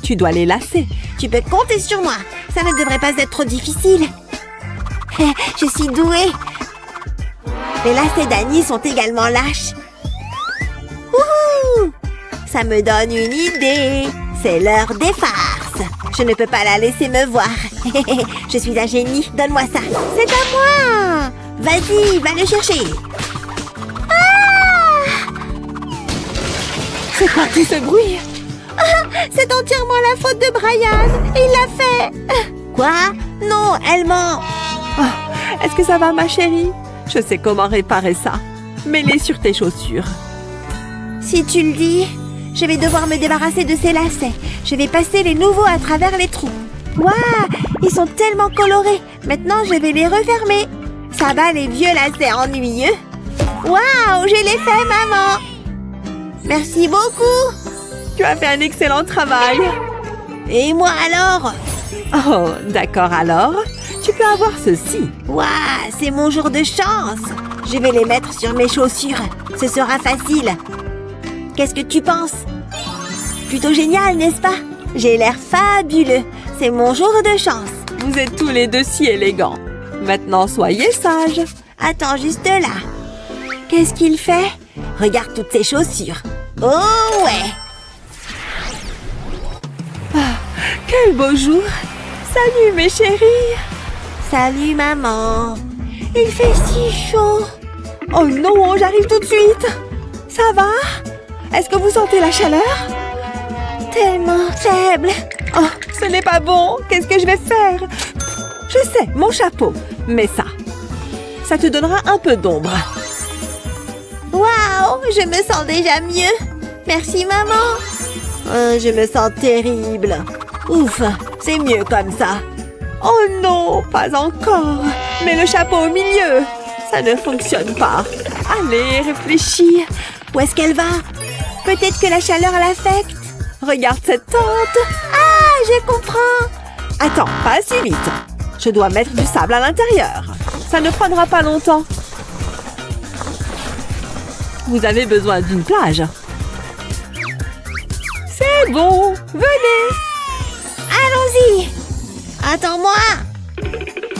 Tu dois les lacer. Tu peux compter sur moi. Ça ne devrait pas être trop difficile. Je suis douée. Les lacets d'Annie sont également lâches. Wouhou! Ça me donne une idée. C'est l'heure des farces. Je ne peux pas la laisser me voir. Je suis un génie. Donne-moi ça. C'est à moi. Vas-y, va le chercher. C'est quoi tout ce bruit? C'est entièrement la faute de Brian. Il l'a fait. Quoi? Non, elle ment. Est-ce que ça va, ma chérie? Je sais comment réparer ça. Mets-les sur tes chaussures. Si tu le dis, je vais devoir me débarrasser de ces lacets. Je vais passer les nouveaux à travers les trous. Waouh, ils sont tellement colorés. Maintenant, je vais les refermer. Ça va, les vieux lacets ennuyeux? Waouh, je l'ai fait, maman. Merci beaucoup. Tu as fait un excellent travail. Et moi alors? Oh, d'accord alors. Tu peux avoir ceci. Waouh, c'est mon jour de chance. Je vais les mettre sur mes chaussures. Ce sera facile. Qu'est-ce que tu penses? Plutôt génial, n'est-ce pas? J'ai l'air fabuleux. C'est mon jour de chance. Vous êtes tous les deux si élégants. Maintenant, soyez sages. Attends juste là. Qu'est-ce qu'il fait? Regarde toutes ces chaussures. Oh ouais! Quel beau jour. Salut, mes chéris. Salut, maman. Il fait si chaud. Oh non, j'arrive tout de suite. Ça va? Est-ce que vous sentez la chaleur? Tellement faible. Oh, ce n'est pas bon. Qu'est-ce que je vais faire? Je sais, mon chapeau. Mais ça te donnera un peu d'ombre. Waouh, je me sens déjà mieux. Merci, maman. Je me sens terrible. Ouf, c'est mieux comme ça. Oh non, pas encore. Mets le chapeau au milieu. Ça ne fonctionne pas. Allez, réfléchis. Où est-ce qu'elle va? Peut-être que la chaleur l'affecte. Regarde cette tente. Ah, je comprends. Attends, pas si vite. Je dois mettre du sable à l'intérieur. Ça ne prendra pas longtemps. Vous avez besoin d'une plage. C'est bon, venez. Allons-y. Attends-moi.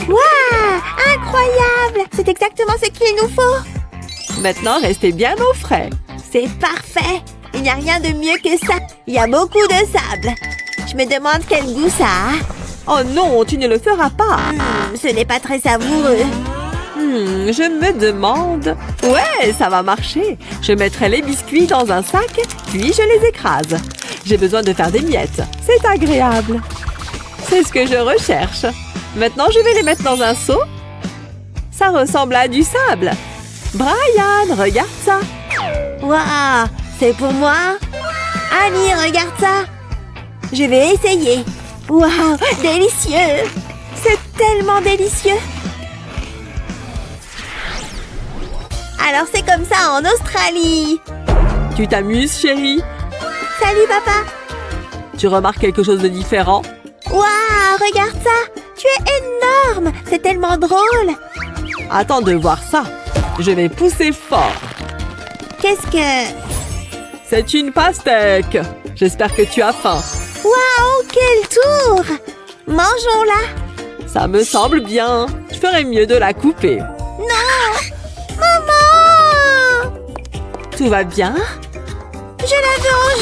Waouh, incroyable. C'est exactement ce qu'il nous faut. Maintenant, restez bien au frais. C'est parfait. Il n'y a rien de mieux que ça. Il y a beaucoup de sable. Je me demande quel goût ça a. Oh non, tu ne le feras pas. Ce n'est pas très savoureux. Je me demande... Ouais, ça va marcher. Je mettrai les biscuits dans un sac, puis je les écrase. J'ai besoin de faire des miettes. C'est agréable. C'est ce que je recherche. Maintenant, je vais les mettre dans un seau. Ça ressemble à du sable. Brian, regarde ça. Waouh, c'est pour moi? Annie, regarde ça. Je vais essayer. Waouh, délicieux. C'est tellement délicieux. Alors c'est comme ça en Australie. Tu t'amuses, chérie? Salut, papa. Tu remarques quelque chose de différent? Waouh, regarde ça. Tu es énorme. C'est tellement drôle. Attends de voir ça. Je vais pousser fort. Qu'est-ce que... C'est une pastèque. J'espère que tu as faim. Waouh, quel tour. Mangeons-la. Ça me semble bien. Je ferais mieux de la couper. Non. Maman. Tout va bien? Je la veux en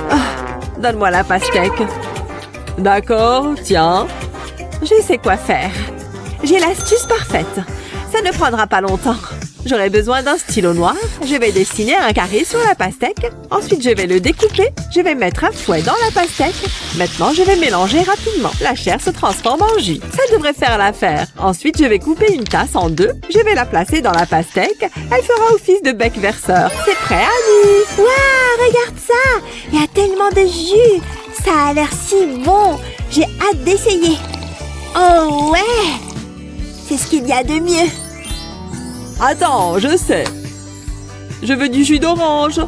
jus. Donne-moi la pastèque. D'accord, tiens. Je sais quoi faire. J'ai l'astuce parfaite. Ça ne prendra pas longtemps. J'aurai besoin d'un stylo noir. Je vais dessiner un carré sur la pastèque. Ensuite, je vais le découper. Je vais mettre un fouet dans la pastèque. Maintenant, je vais mélanger rapidement. La chair se transforme en jus. Ça devrait faire l'affaire. Ensuite, je vais couper une tasse en deux. Je vais la placer dans la pastèque. Elle fera office de bec verseur. C'est prêt, Annie? Waouh, regarde ça. Il y a tellement de jus. Ça a l'air si bon. J'ai hâte d'essayer. Oh ouais. C'est ce qu'il y a de mieux. Attends, je sais. Je veux du jus d'orange.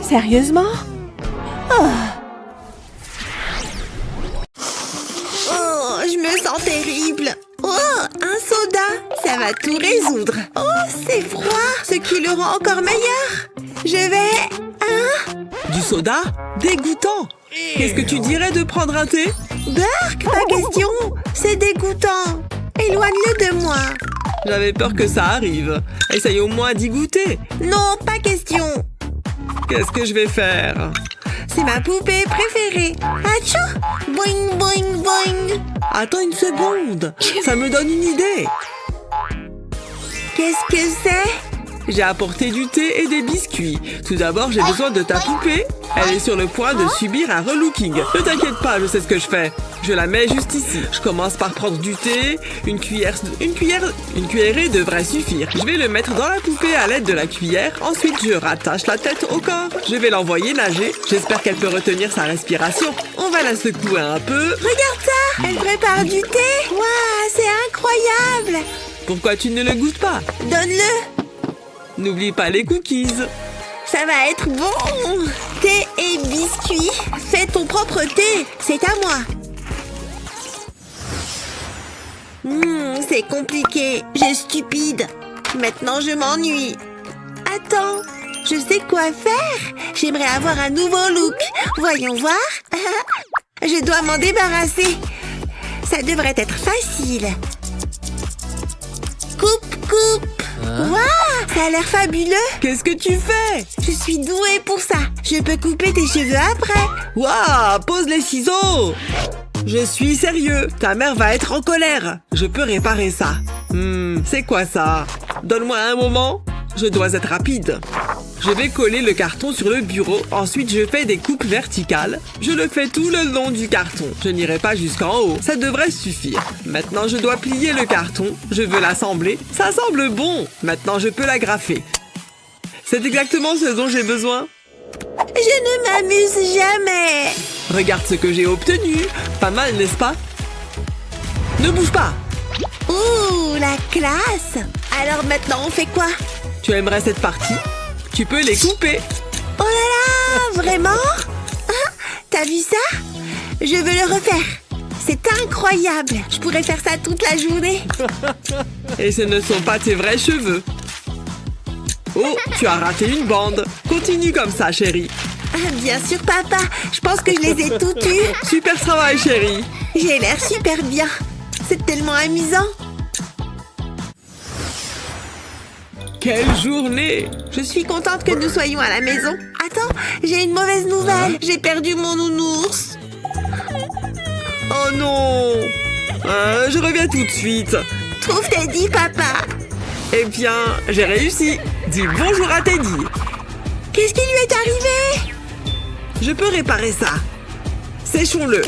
Sérieusement? va tout résoudre. Oh, c'est froid, ce qui le rend encore meilleur. Je vais... Du soda? Dégoûtant! Qu'est-ce que tu dirais de prendre un thé? Burk, pas question. C'est dégoûtant. Éloigne-le de moi. J'avais peur que ça arrive. Essaye au moins d'y goûter. Non, pas question. Qu'est-ce que je vais faire? C'est ma poupée préférée. Achou! Boing, boing, boing. Attends une seconde. Ça me donne une idée. Qu'est-ce que c'est? J'ai apporté du thé et des biscuits. Tout d'abord, j'ai besoin de ta poupée. Elle est sur le point de subir un relooking. Ne t'inquiète pas, je sais ce que je fais. Je la mets juste ici. Je commence par prendre du thé. Une cuillerée devrait suffire. Je vais le mettre dans la poupée à l'aide de la cuillère. Ensuite, je rattache la tête au corps. Je vais l'envoyer nager. J'espère qu'elle peut retenir sa respiration. On va la secouer un peu. Regarde ça! Elle prépare du thé. Waouh, c'est incroyable. Pourquoi tu ne le goûtes pas? Donne-le. N'oublie pas les cookies. Ça va être bon. Thé et biscuits. Fais ton propre thé. C'est à moi. C'est compliqué. J'ai stupide. Maintenant, je m'ennuie. Attends, je sais quoi faire. J'aimerais avoir un nouveau look. Voyons voir. Je dois m'en débarrasser. Ça devrait être facile. Coupe. Waouh, ça a l'air fabuleux. Qu'est-ce que tu fais? Je suis douée pour ça. Je peux couper tes cheveux après. Waouh, pose les ciseaux. Je suis sérieux. Ta mère va être en colère. Je peux réparer ça. C'est quoi ça? Donne-moi un moment. Je dois être rapide. Je vais coller le carton sur le bureau. Ensuite, je fais des coupes verticales. Je le fais tout le long du carton. Je n'irai pas jusqu'en haut. Ça devrait suffire. Maintenant, je dois plier le carton. Je veux l'assembler. Ça semble bon. Maintenant, je peux l'agrafer. C'est exactement ce dont j'ai besoin. Je ne m'amuse jamais. Regarde ce que j'ai obtenu. Pas mal, n'est-ce pas? Ne bouge pas. Ouh, la classe. Alors maintenant, on fait quoi? Tu aimerais cette partie? Tu peux les couper. Oh là là, vraiment? Ah, t'as vu ça? Je veux le refaire. C'est incroyable. Je pourrais faire ça toute la journée. Et ce ne sont pas tes vrais cheveux. Oh, tu as raté une bande. Continue comme ça, chérie. Ah, bien sûr, papa. Je pense que je les ai toutes eues. Super travail, chérie. J'ai l'air super bien. C'est tellement amusant. Quelle journée! Je suis contente que nous soyons à la maison. Attends, j'ai une mauvaise nouvelle. J'ai perdu mon nounours. Oh non! Je reviens tout de suite. Trouve Teddy, papa. Eh bien, j'ai réussi. Dis bonjour à Teddy. Qu'est-ce qui lui est arrivé? Je peux réparer ça. Séchons-le.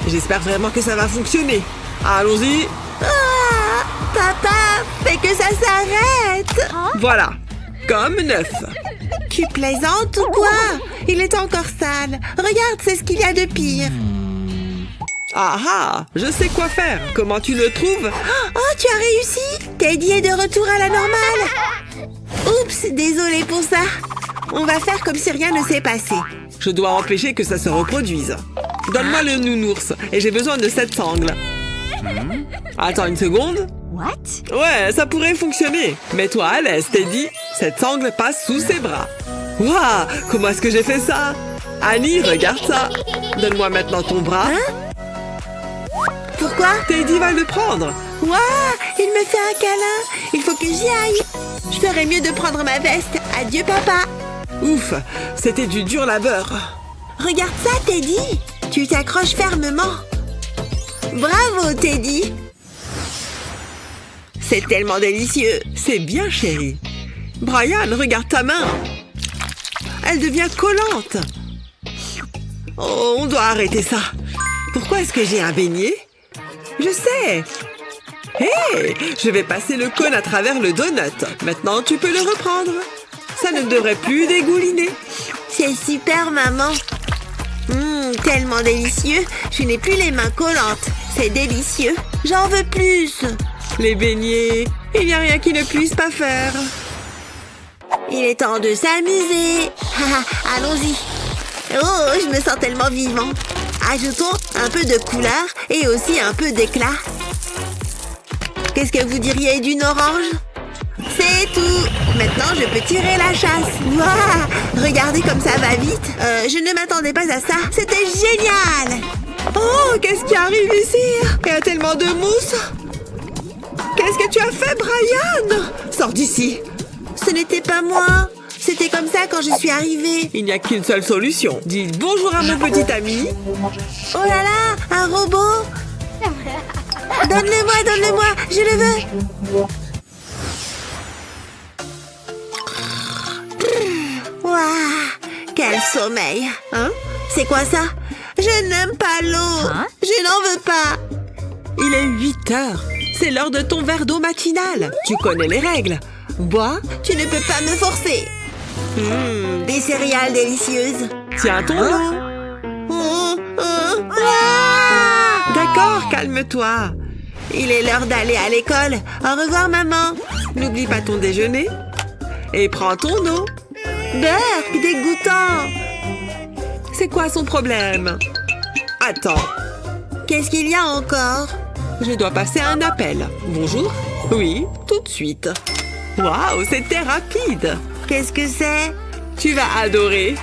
J'espère vraiment que ça va fonctionner. Allons-y. Ah, papa, fais que ça s'arrête. Voilà. Comme neuf. Tu plaisantes ou quoi? Il est encore sale. Regarde, c'est ce qu'il y a de pire. Ah ah! Je sais quoi faire. Comment tu le trouves? Oh, tu as réussi. Teddy est de retour à la normale. Oups, désolée pour ça. On va faire comme si rien ne s'est passé. Je dois empêcher que ça se reproduise. Donne-moi le nounours et j'ai besoin de cette sangle. Attends une seconde. What? Ouais, ça pourrait fonctionner. Mets-toi à l'aise, Teddy. Cette sangle passe sous ses bras. Waouh! Comment est-ce que j'ai fait ça? Annie, regarde ça. Donne-moi maintenant ton bras. Pourquoi? Teddy va le prendre. Waouh, il me fait un câlin. Il faut que j'y aille. Je ferais mieux de prendre ma veste. Adieu, papa. Ouf, c'était du dur labeur. Regarde ça, Teddy. Tu t'accroches fermement. Bravo, Teddy. C'est tellement délicieux. C'est bien, chérie. Brian, regarde ta main. Elle devient collante. Oh, on doit arrêter ça. Pourquoi est-ce que j'ai un beignet? Je sais. Hé, je vais passer le cône à travers le donut. Maintenant, tu peux le reprendre. Ça ne devrait plus dégouliner. C'est super, maman. Tellement délicieux. Je n'ai plus les mains collantes. C'est délicieux. J'en veux plus. Les beignets, il n'y a rien qui ne puisse pas faire. Il est temps de s'amuser. Allons-y. Oh, je me sens tellement vivant. Ajoutons un peu de couleur et aussi un peu d'éclat. Qu'est-ce que vous diriez d'une orange? C'est tout. Maintenant, je peux tirer la chasse. Waouh! Regardez comme ça va vite. Je ne m'attendais pas à ça. C'était génial. Oh, qu'est-ce qui arrive ici? Il y a tellement de mousse. Qu'est-ce que tu as fait, Brian? Sors d'ici. Ce n'était pas moi. C'était comme ça quand je suis arrivée. Il n'y a qu'une seule solution. Dites bonjour à mon petit ami. Oh là là, un robot. Donne-le-moi, je le veux. Waouh, quel sommeil. Hein? C'est quoi ça? Je n'aime pas l'eau. Je n'en veux pas. Il est 8 heures. C'est l'heure de ton verre d'eau matinale. Tu connais les règles. Bois. Tu ne peux pas me forcer. Des céréales délicieuses. Tiens ton eau. Ah! D'accord, calme-toi. Il est l'heure d'aller à l'école. Au revoir, maman. N'oublie pas ton déjeuner. Et prends ton eau. Burk, dégoûtant. C'est quoi son problème? Attends, Qu'est-ce qu'il y a encore? je dois passer un appel. Bonjour? Oui, tout de suite. Waouh, c'était rapide. Qu'est-ce que c'est? Tu vas adorer.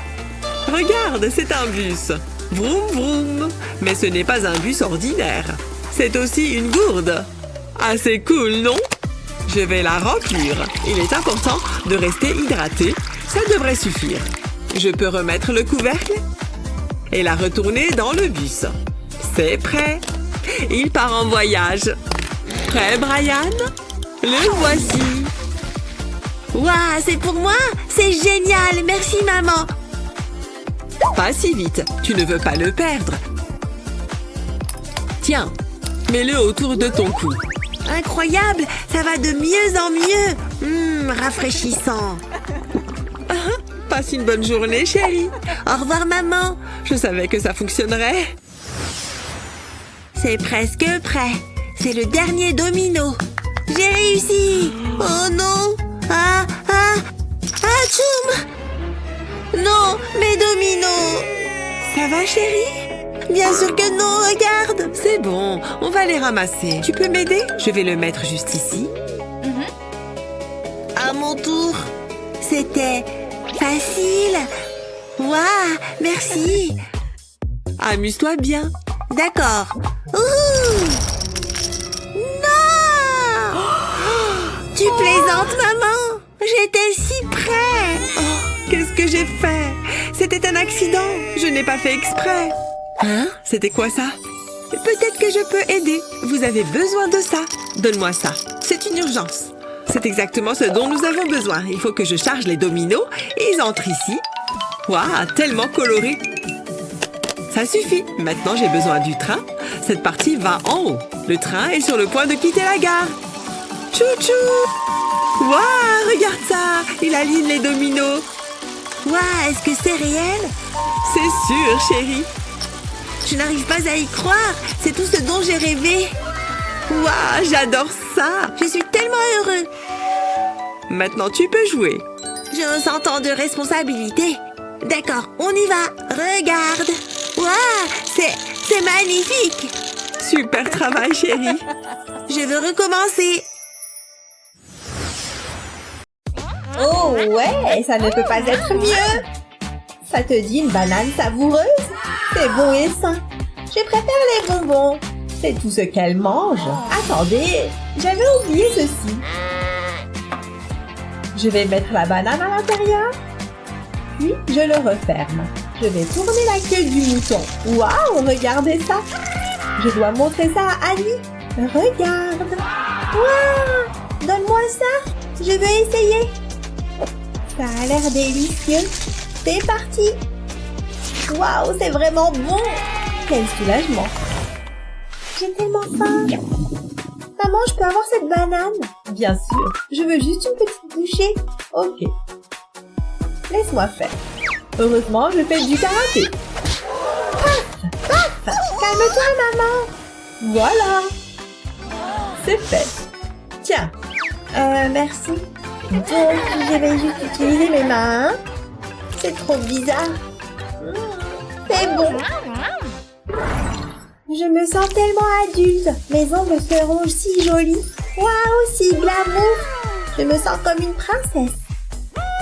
Regarde, c'est un bus. Vroom vroom. Mais ce n'est pas un bus ordinaire. C'est aussi une gourde. Assez cool, non? Je vais la remplir. Il est important de rester hydraté. Ça devrait suffire. Je peux remettre le couvercle et la retourner dans le bus. C'est prêt. Il part en voyage. Prêt, Brian? Le voici. Waouh, c'est pour moi? C'est génial, merci maman. Pas si vite, tu ne veux pas le perdre. Tiens, mets-le autour de ton cou. Incroyable, ça va de mieux en mieux. Rafraîchissant. Passe une bonne journée, chérie. Au revoir maman. Je savais que ça fonctionnerait. C'est presque prêt. C'est le dernier domino. J'ai réussi. Oh non. Tchoum. Non, mes dominos. Ça va, chérie? Bien sûr que non, regarde. C'est bon, on va les ramasser. Tu peux m'aider? Je vais le mettre juste ici. À mon tour. C'était facile. Waouh, merci. Amuse-toi bien. D'accord. Ouh. Non. Tu plaisantes, maman. J'étais si près. Oh, qu'est-ce que j'ai fait? C'était un accident. Je n'ai pas fait exprès. Hein? C'était quoi ça? Peut-être que je peux aider. Vous avez besoin de ça. Donne-moi ça. C'est une urgence. C'est exactement ce dont nous avons besoin. Il faut que je charge les dominos et ils entrent ici. Waouh, tellement coloré. Ça suffit. Maintenant, j'ai besoin du train. Cette partie va en haut. Le train est sur le point de quitter la gare. Chou-chou! Waouh, regarde ça! Il aligne les dominos. Waouh, est-ce que c'est réel? C'est sûr, chérie. Je n'arrive pas à y croire. C'est tout ce dont j'ai rêvé. Waouh, j'adore ça. Je suis tellement heureux. Maintenant, tu peux jouer. J'ai un sentiment de responsabilité. D'accord, on y va. Regarde. Waouh, c'est magnifique. Super travail, chérie. Je veux recommencer. Oh ouais, ça ne peut pas être mieux. Ça te dit une banane savoureuse? C'est bon et sain. Je préfère les bonbons. C'est tout ce qu'elle mange. Attendez, j'avais oublié ceci. Je vais mettre la banane à l'intérieur. Puis, je le referme. Je vais tourner la queue du mouton. Waouh, regardez ça. Je dois montrer ça à Annie. Regarde. Waouh, donne-moi ça. Je veux essayer. Ça a l'air délicieux. C'est parti. Waouh, c'est vraiment bon. Quel soulagement. J'ai tellement faim. Maman, je peux avoir cette banane? Bien sûr. Je veux juste une petite bouchée. Ok. Laisse-moi faire. Heureusement, je fais du karaté. Paf, paf. Calme-toi, maman. Voilà. C'est fait. Tiens. Merci. Donc, je vais juste utiliser mes mains. C'est trop bizarre. C'est bon. Je me sens tellement adulte. Mes ongles seront si jolis. Waouh, si glamour! Je me sens comme une princesse.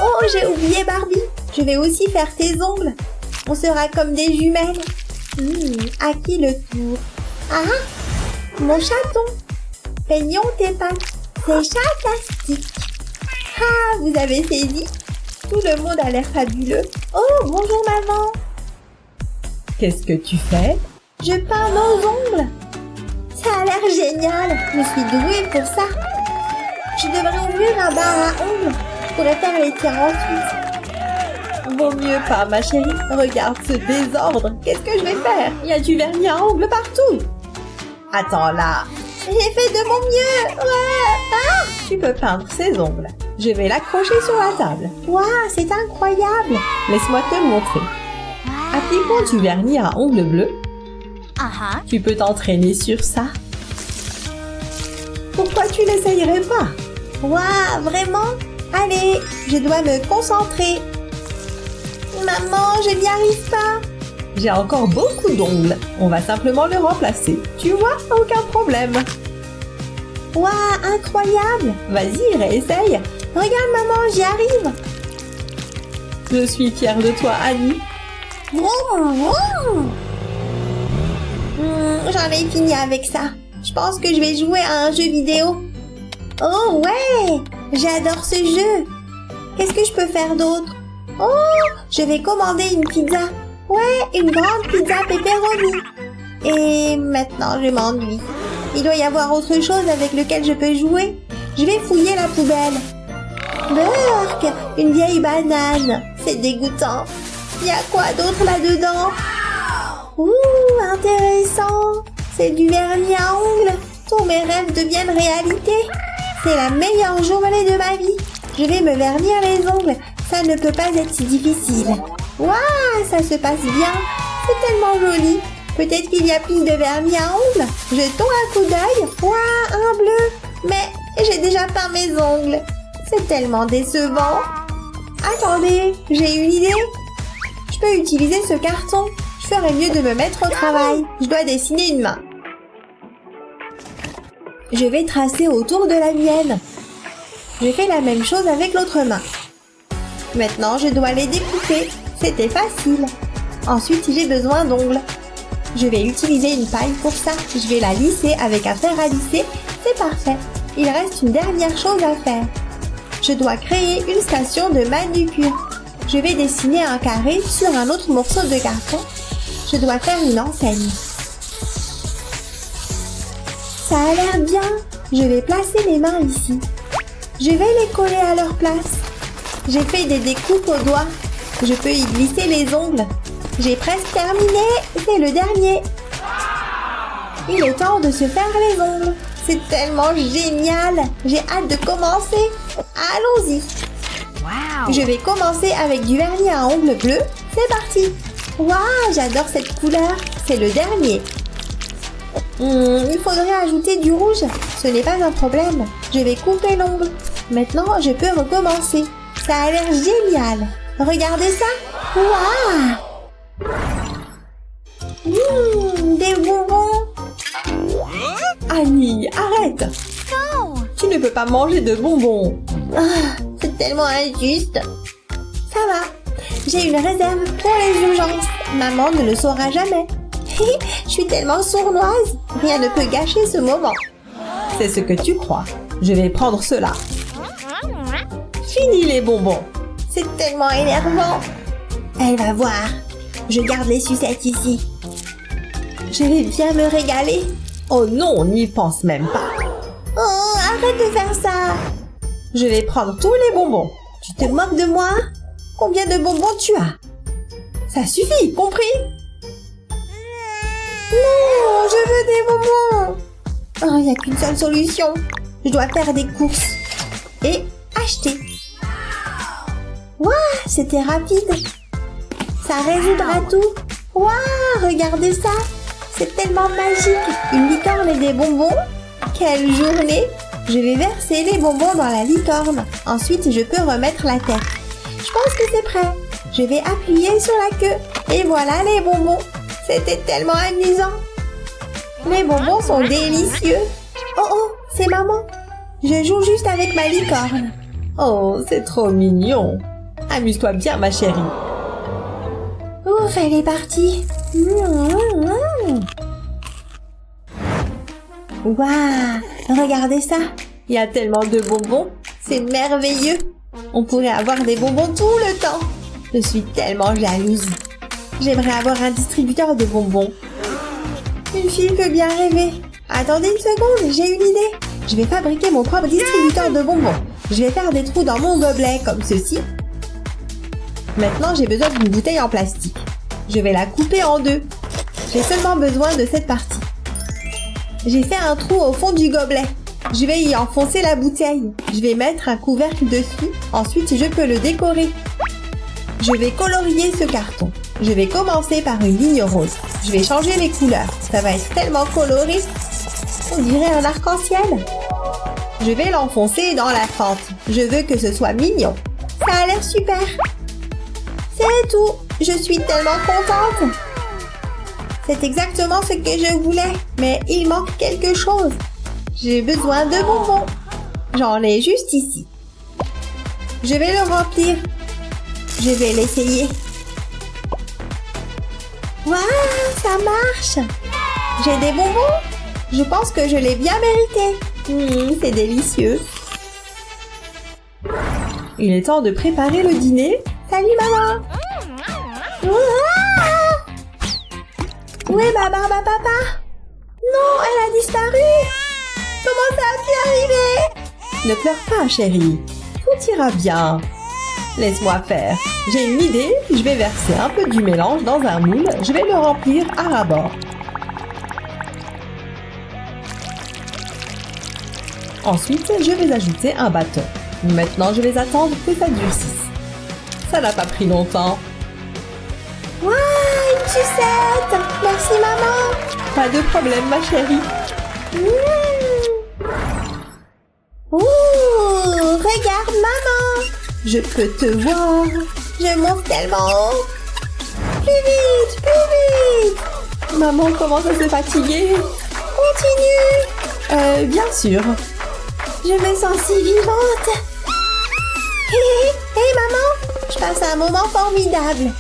Oh, j'ai oublié Barbie. Je vais aussi faire tes ongles. On sera comme des jumelles. À qui le tour? Ah, mon chaton. Peignons tes pattes. C'est fantastique. Ah, vous avez saisi? Tout le monde a l'air fabuleux. Oh, bonjour maman. Qu'est-ce que tu fais? Je peins nos ongles. Ça a l'air génial. Je suis douée pour ça. Je devrais ouvrir un bar à ongles. Je pourrais faire les tiens ensuite. Vaut mieux pas, ma chérie. Regarde ce désordre. Qu'est-ce que je vais faire? Il y a du vernis à ongles partout. Attends là. J'ai fait de mon mieux. Ouais. Ah! Tu peux peindre ses ongles. Je vais l'accrocher sur la table. Waouh, c'est incroyable. Laisse-moi te montrer. Appliquons du vernis à ongles bleus. Tu peux t'entraîner sur ça. Pourquoi tu n'essayerais pas? Waouh, vraiment? Allez, je dois me concentrer. Maman, je n'y arrive pas. J'ai encore beaucoup d'ongles. On va simplement le remplacer. Tu vois, aucun problème. Waouh, incroyable. Vas-y, réessaye. Regarde maman, j'y arrive. Je suis fière de toi, Annie. Vroom, vroom. J'en ai fini avec ça. Je pense que je vais jouer à un jeu vidéo. Oh ouais, j'adore ce jeu. Qu'est-ce que je peux faire d'autre? Oh, je vais commander une pizza. Ouais, une grande pizza pepperoni. Et maintenant, je m'ennuie. Il doit y avoir autre chose avec lequel je peux jouer. Je vais fouiller la poubelle. Burk, une vieille banane. C'est dégoûtant. Il y a quoi d'autre là-dedans? Ouh, intéressant. C'est du vernis à ongles. Tous mes rêves deviennent réalité. C'est la meilleure journée de ma vie. Je vais me vernir les ongles. Ça ne peut pas être si difficile. Waouh, ça se passe bien. C'est tellement joli. Peut-être qu'il y a plus de vernis à ongles. Jetons un coup d'œil. Waouh, un bleu. Mais j'ai déjà peint mes ongles. C'est tellement décevant. Attendez, j'ai une idée. Je peux utiliser ce carton. Je ferais mieux de me mettre au travail. Je dois dessiner une main. Je vais tracer autour de la mienne. Je fais la même chose avec l'autre main. Maintenant, je dois les découper. C'était facile. Ensuite, j'ai besoin d'ongles. Je vais utiliser une paille pour ça. Je vais la lisser avec un fer à lisser. C'est parfait. Il reste une dernière chose à faire. Je dois créer une station de manucure. Je vais dessiner un carré sur un autre morceau de carton. Je dois faire une enseigne. Ça a l'air bien. Je vais placer les mains ici. Je vais les coller à leur place. J'ai fait des découpes au doigt. Je peux y glisser les ongles. J'ai presque terminé. C'est le dernier. Il est temps de se faire les ongles. C'est tellement génial. J'ai hâte de commencer. Allons-y. Je vais commencer avec du vernis à ongles bleu. C'est parti. Waouh, j'adore cette couleur. C'est le dernier. Il faudrait ajouter du rouge. Ce n'est pas un problème. Je vais couper l'ongle. Maintenant, je peux recommencer. Ça a l'air génial. Regardez ça. Waouh. Des bonbons. Annie, arrête. Non. Tu ne peux pas manger de bonbons. Ah, c'est tellement injuste. Ça va. J'ai une réserve pour les urgences. Maman ne le saura jamais. Je suis tellement sournoise. Rien ne peut gâcher ce moment. C'est ce que tu crois. Je vais prendre cela. Fini les bonbons. C'est tellement énervant. Elle va voir. Je garde les sucettes ici. Je vais bien me régaler. Oh non, n'y pense même pas. Oh, arrête de faire ça. Je vais prendre tous les bonbons. Tu te moques de moi? Combien de bonbons tu as? Ça suffit, compris? Non, je veux des bonbons. Oh, il n'y a qu'une seule solution. Je dois faire des courses. Et acheter. Waouh, c'était rapide. Ça résoudra tout. Waouh, regardez ça. C'est tellement magique. Une licorne et des bonbons. Quelle journée. Je vais verser les bonbons dans la licorne. Ensuite, je peux remettre la tête. Je pense que c'est prêt. Je vais appuyer sur la queue. Et voilà les bonbons. C'était tellement amusant. Les bonbons sont délicieux. Oh oh, c'est maman. Je joue juste avec ma licorne. Oh, c'est trop mignon. Amuse-toi bien, ma chérie. Ouf, elle est partie. Waouh, regardez ça. Il y a tellement de bonbons. C'est merveilleux. On pourrait avoir des bonbons tout le temps. Je suis tellement jalouse. J'aimerais avoir un distributeur de bonbons. Une fille peut bien rêver. Attendez une seconde, j'ai une idée. Je vais fabriquer mon propre distributeur de bonbons. Je vais faire des trous dans mon gobelet comme ceci. Maintenant, j'ai besoin d'une bouteille en plastique. Je vais la couper en deux. J'ai seulement besoin de cette partie. J'ai fait un trou au fond du gobelet. Je vais y enfoncer la bouteille. Je vais mettre un couvercle dessus. Ensuite, je peux le décorer. Je vais colorier ce carton. Je vais commencer par une ligne rose. Je vais changer les couleurs. Ça va être tellement coloré. On dirait un arc-en-ciel. Je vais l'enfoncer dans la fente. Je veux que ce soit mignon. Ça a l'air super. C'est tout. Je suis tellement contente. C'est exactement ce que je voulais. Mais il manque quelque chose. J'ai besoin de bonbons. J'en ai juste ici. Je vais le remplir. Je vais l'essayer. Waouh, ça marche. J'ai des bonbons. Je pense que je l'ai bien mérité. C'est délicieux. Il est temps de préparer le dîner. Salut maman. Où est ma barbe à papa? Non, elle a disparu. Comment ça a pu arriver? Ne pleure pas, chérie. Tout ira bien. Laisse-moi faire. J'ai une idée. Je vais verser un peu du mélange dans un moule. Je vais le remplir à ras-bord. Ensuite, je vais ajouter un bâton. Maintenant, je vais attendre que ça durcisse. Ça n'a pas pris longtemps. Waouh, une sucette. Merci maman. Pas de problème, ma chérie. Ouh, regarde maman. Je peux te voir. Je monte tellement haut. Plus vite, plus vite. Maman commence à se fatiguer. Continue. Bien sûr. Je me sens si vivante. Hé, maman, je passe un moment formidable.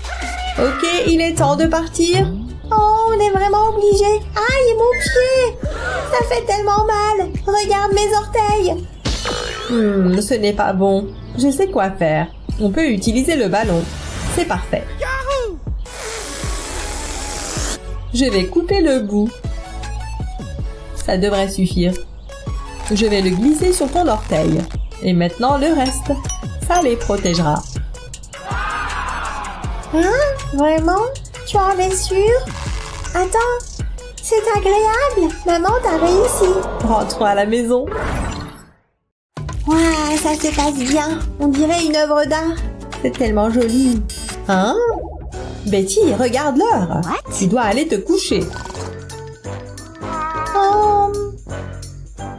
Ok, il est temps de partir. Oh, on est vraiment obligé. Aïe, mon pied. Ça fait tellement mal. Regarde mes orteils. Ce n'est pas bon. Je sais quoi faire. On peut utiliser le ballon. C'est parfait. Je vais couper le bout. Ça devrait suffire. Je vais le glisser sur ton orteil. Et maintenant le reste. Ça les protégera. Hein? Vraiment? Tu en es sûre? Attends, c'est agréable. Maman, t'as réussi. Rentrons à la maison. Waouh, ça se passe bien. On dirait une œuvre d'art. C'est tellement joli. Hein? Betty, regarde l'heure. Tu dois aller te coucher. Oh,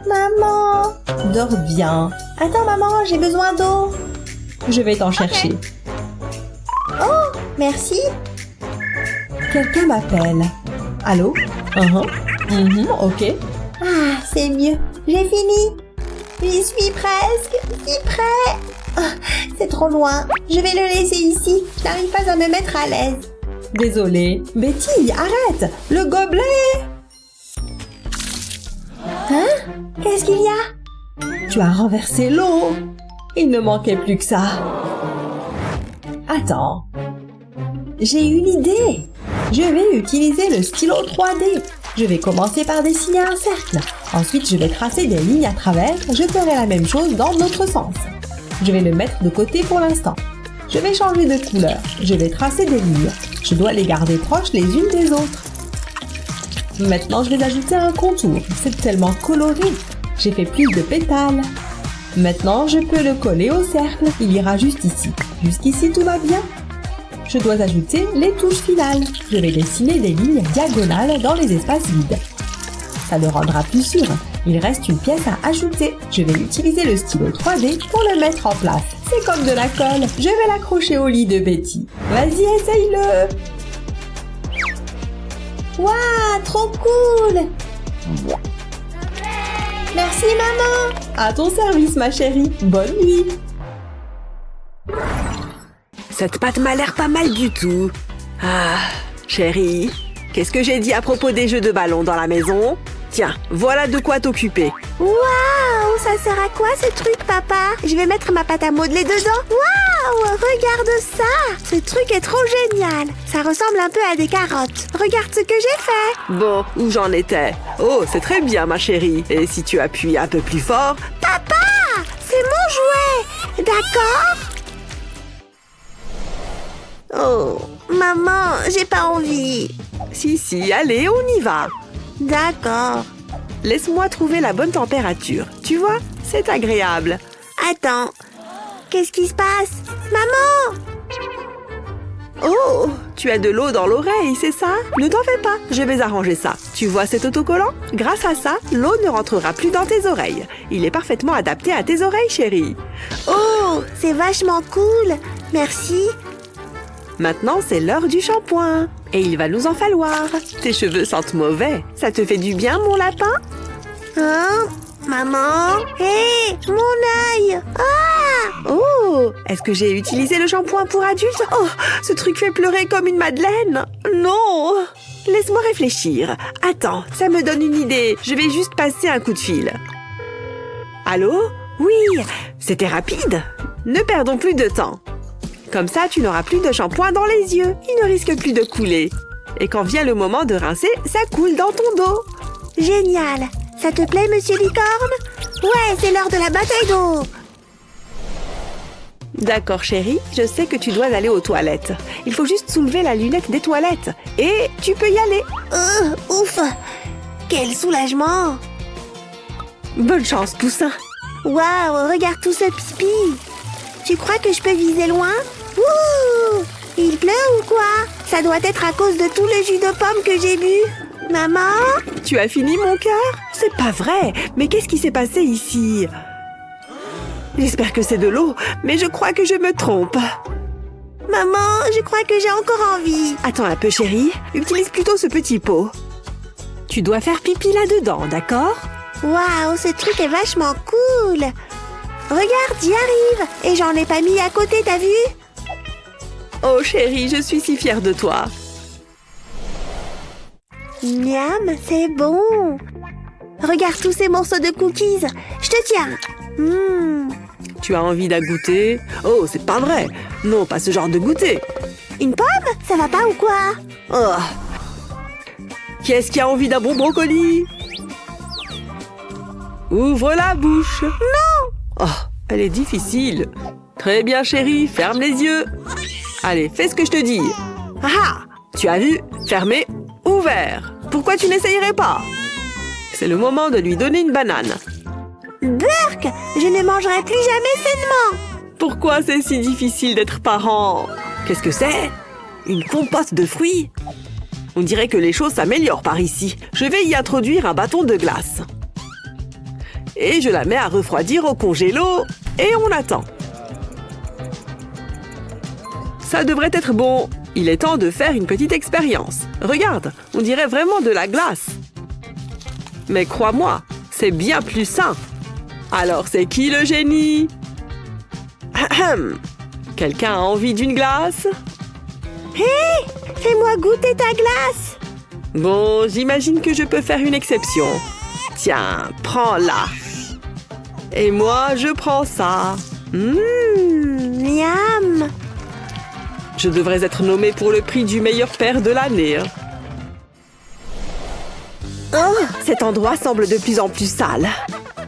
maman. Dors bien. Attends, maman, j'ai besoin d'eau. Je vais t'en chercher. Oh, merci. Quelqu'un m'appelle. Allô? Ok. Ah, c'est mieux. J'ai fini. J'y suis presque. Si près. Ah, c'est trop loin. Je vais le laisser ici. Je n'arrive pas à me mettre à l'aise. Désolée. Betty, arrête! Le gobelet! Hein? Qu'est-ce qu'il y a? Tu as renversé l'eau. Il ne manquait plus que ça. Attends. J'ai une idée. Je vais utiliser le stylo 3D. Je vais commencer par dessiner un cercle. Ensuite, je vais tracer des lignes à travers. Je ferai la même chose dans l'autre sens. Je vais le mettre de côté pour l'instant. Je vais changer de couleur. Je vais tracer des lignes. Je dois les garder proches les unes des autres. Maintenant, je vais ajouter un contour. C'est tellement coloré. J'ai fait plus de pétales. Maintenant, je peux le coller au cercle. Il ira juste ici. Jusqu'ici, tout va bien. Je dois ajouter les touches finales. Je vais dessiner des lignes diagonales dans les espaces vides. Ça le rendra plus sûr. Il reste une pièce à ajouter. Je vais utiliser le stylo 3D pour le mettre en place. C'est comme de la colle. Je vais l'accrocher au lit de Betty. Vas-y, essaye-le. Waouh, trop cool. Merci maman. À ton service, ma chérie. Bonne nuit. Cette pâte m'a l'air pas mal du tout. Ah, chérie, qu'est-ce que j'ai dit à propos des jeux de ballon dans la maison? Tiens, voilà de quoi t'occuper. Waouh, ça sert à quoi ce truc, papa? Je vais mettre ma pâte à modeler dedans. Waouh, regarde ça! Ce truc est trop génial. Ça ressemble un peu à des carottes. Regarde ce que j'ai fait. Bon, où j'en étais? Oh, c'est très bien, ma chérie. Et si tu appuies un peu plus fort? Papa, c'est mon jouet. D'accord? Oh, maman, j'ai pas envie. Si, allez, on y va. D'accord. Laisse-moi trouver la bonne température. Tu vois, c'est agréable. Attends, qu'est-ce qui se passe? Maman! Oh, tu as de l'eau dans l'oreille, c'est ça? Ne t'en fais pas, je vais arranger ça. Tu vois cet autocollant? Grâce à ça, l'eau ne rentrera plus dans tes oreilles. Il est parfaitement adapté à tes oreilles, chérie. Oh, c'est vachement cool. Merci. Maintenant, c'est l'heure du shampoing. Et il va nous en falloir. Tes cheveux sentent mauvais. Ça te fait du bien, mon lapin? Hein? Maman? Hé, mon œil! Ah! Oh, est-ce que j'ai utilisé le shampoing pour adultes? Oh, ce truc fait pleurer comme une madeleine. Non! Laisse-moi réfléchir. Attends, ça me donne une idée. Je vais juste passer un coup de fil. Allô? Oui, c'était rapide. Ne perdons plus de temps. Comme ça, tu n'auras plus de shampoing dans les yeux. Il ne risque plus de couler. Et quand vient le moment de rincer, ça coule dans ton dos. Génial! Ça te plaît, monsieur Licorne? Ouais, c'est l'heure de la bataille d'eau! D'accord, chérie, je sais que tu dois aller aux toilettes. Il faut juste soulever la lunette des toilettes. Et tu peux y aller. Ouf! Quel soulagement! Bonne chance, poussin. Waouh, regarde tout ce pipi! Tu crois que je peux viser loin? Ouh! Il pleut ou quoi? Ça doit être à cause de tout le jus de pomme que j'ai bu. Maman? Tu as fini, mon cœur? C'est pas vrai. Mais qu'est-ce qui s'est passé ici? J'espère que c'est de l'eau, mais je crois que je me trompe. Maman, je crois que j'ai encore envie. Attends un peu, chérie. Utilise plutôt ce petit pot. Tu dois faire pipi là-dedans, d'accord? Waouh, ce truc est vachement cool. Regarde, j'y arrive. Et j'en ai pas mis à côté, t'as vu? Oh, chérie, je suis si fière de toi. Miam, c'est bon. Regarde tous ces morceaux de cookies. Je te tiens. Tu as envie d'un goûter? Oh, c'est pas vrai. Non, pas ce genre de goûter. Une pomme? Ça va pas ou quoi? Oh. Qui est-ce qui a envie d'un bon brocoli? Ouvre la bouche. Non! Oh, elle est difficile. Très bien, chérie, ferme les yeux. Allez, fais ce que je te dis. Ah! Tu as vu? Fermé, ouvert. Pourquoi tu n'essayerais pas? C'est le moment de lui donner une banane. Burk! Je ne mangerai plus jamais sainement! Pourquoi c'est si difficile d'être parent? Qu'est-ce que c'est? Une compote de fruits? On dirait que les choses s'améliorent par ici. Je vais y introduire un bâton de glace. Et je la mets à refroidir au congélo. Et on attend. Ça devrait être bon. Il est temps de faire une petite expérience. Regarde, on dirait vraiment de la glace. Mais crois-moi, c'est bien plus sain. Alors, c'est qui le génie? Quelqu'un a envie d'une glace? Hé! Fais-moi goûter ta glace! Bon, j'imagine que je peux faire une exception. Tiens, prends-la. Et moi, je prends ça. Miam! Je devrais être nommée pour le prix du meilleur père de l'année. Oh, cet endroit semble de plus en plus sale.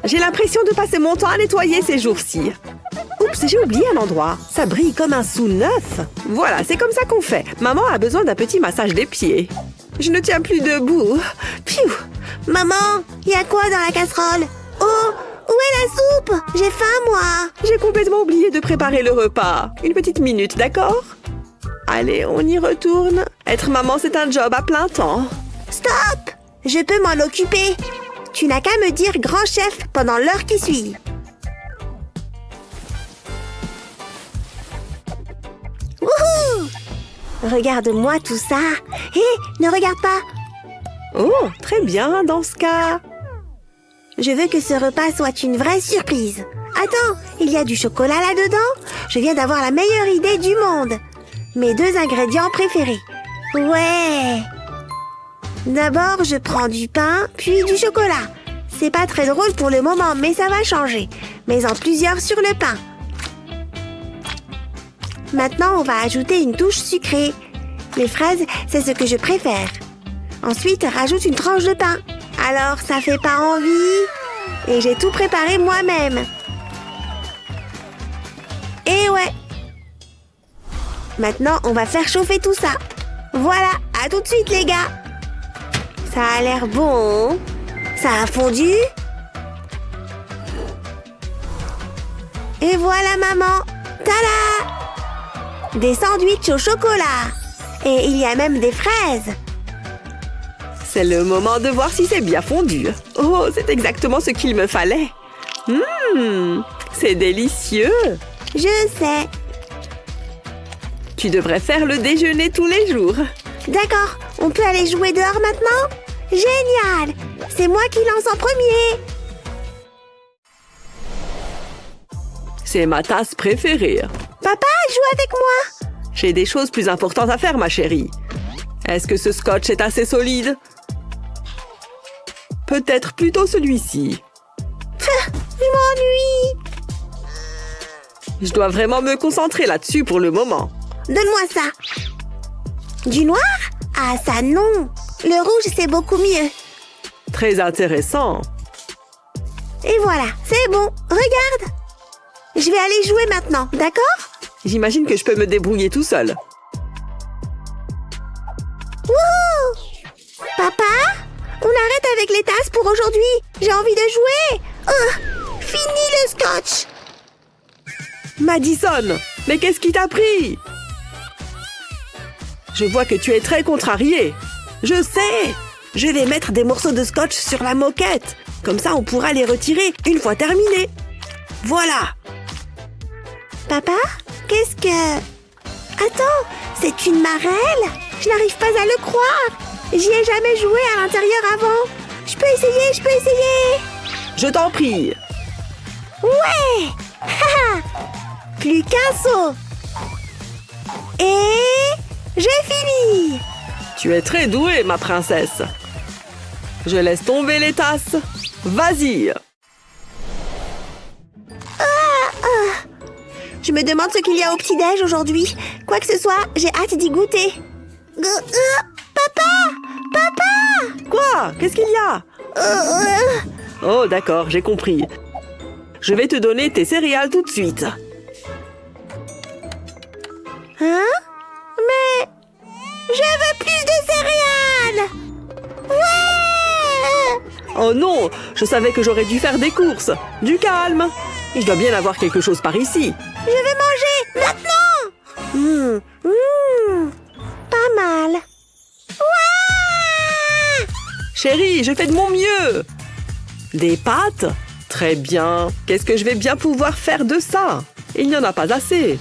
J'ai l'impression de passer mon temps à nettoyer ces jours-ci. Oups, j'ai oublié un endroit. Ça brille comme un sou neuf. Voilà, c'est comme ça qu'on fait. Maman a besoin d'un petit massage des pieds. Je ne tiens plus debout. Piou! Maman, il y a quoi dans la casserole? Oh, où est la soupe? J'ai faim, moi. J'ai complètement oublié de préparer le repas. Une petite minute, d'accord? Allez, on y retourne. Être maman, c'est un job à plein temps. Stop! Je peux m'en occuper. Tu n'as qu'à me dire grand chef pendant l'heure qui suit. Wouhou! Regarde-moi tout ça. Hé, ne regarde pas. Oh, très bien dans ce cas. Je veux que ce repas soit une vraie surprise. Attends, il y a du chocolat là-dedans? Je viens d'avoir la meilleure idée du monde. Mes 2 ingrédients préférés. Ouais. D'abord, je prends du pain, puis du chocolat. C'est pas très drôle pour le moment, mais ça va changer. Mets-en plusieurs sur le pain. Maintenant, on va ajouter une touche sucrée. Les fraises, c'est ce que je préfère. Ensuite, rajoute une tranche de pain. Alors, ça fait pas envie? Et j'ai tout préparé moi-même. Et ouais. Maintenant, on va faire chauffer tout ça. Voilà, à tout de suite les gars. Ça a l'air bon. Ça a fondu. Et voilà maman. Tada! Des sandwichs au chocolat. Et il y a même des fraises. C'est le moment de voir si c'est bien fondu. Oh, c'est exactement ce qu'il me fallait. C'est délicieux. Je sais. Tu devrais faire le déjeuner tous les jours. D'accord, on peut aller jouer dehors maintenant? Génial! C'est moi qui lance en premier. C'est ma tasse préférée. Papa, joue avec moi. J'ai des choses plus importantes à faire, ma chérie. Est-ce que ce scotch est assez solide? Peut-être plutôt celui-ci. Je m'ennuie. Je dois vraiment me concentrer là-dessus pour le moment. Donne-moi ça. Du noir? Ah, ça non. Le rouge, c'est beaucoup mieux. Très intéressant. Et voilà, c'est bon. Regarde. Je vais aller jouer maintenant, d'accord? J'imagine que je peux me débrouiller tout seul. Wouhou! Papa? On arrête avec les tasses pour aujourd'hui. J'ai envie de jouer. Fini le scotch. Madison, mais qu'est-ce qui t'a pris? Je vois que tu es très contrariée. Je sais. Je vais mettre des morceaux de scotch sur la moquette. Comme ça, on pourra les retirer une fois terminé. Voilà. Papa? Qu'est-ce que... Attends, c'est une marelle? Je n'arrive pas à le croire. J'y ai jamais joué à l'intérieur avant. Je peux essayer. Je t'en prie. Ouais. Plus qu'un saut. Et... j'ai fini. Tu es très douée, ma princesse. Je laisse tomber les tasses. Vas-y. Je me demande ce qu'il y a au petit-déj aujourd'hui. Quoi que ce soit, j'ai hâte d'y goûter. Papa! Quoi? Qu'est-ce qu'il y a? Oh, d'accord, j'ai compris. Je vais te donner tes céréales tout de suite. Hein? Mais... je veux plus de céréales! Ouais! Oh non, je savais que j'aurais dû faire des courses. Du calme. Il doit bien avoir quelque chose par ici. Je veux manger maintenant! Pas mal. Ouais! Chérie, je fais de mon mieux. Des pâtes? Très bien. Qu'est-ce que je vais bien pouvoir faire de ça? Il n'y en a pas assez.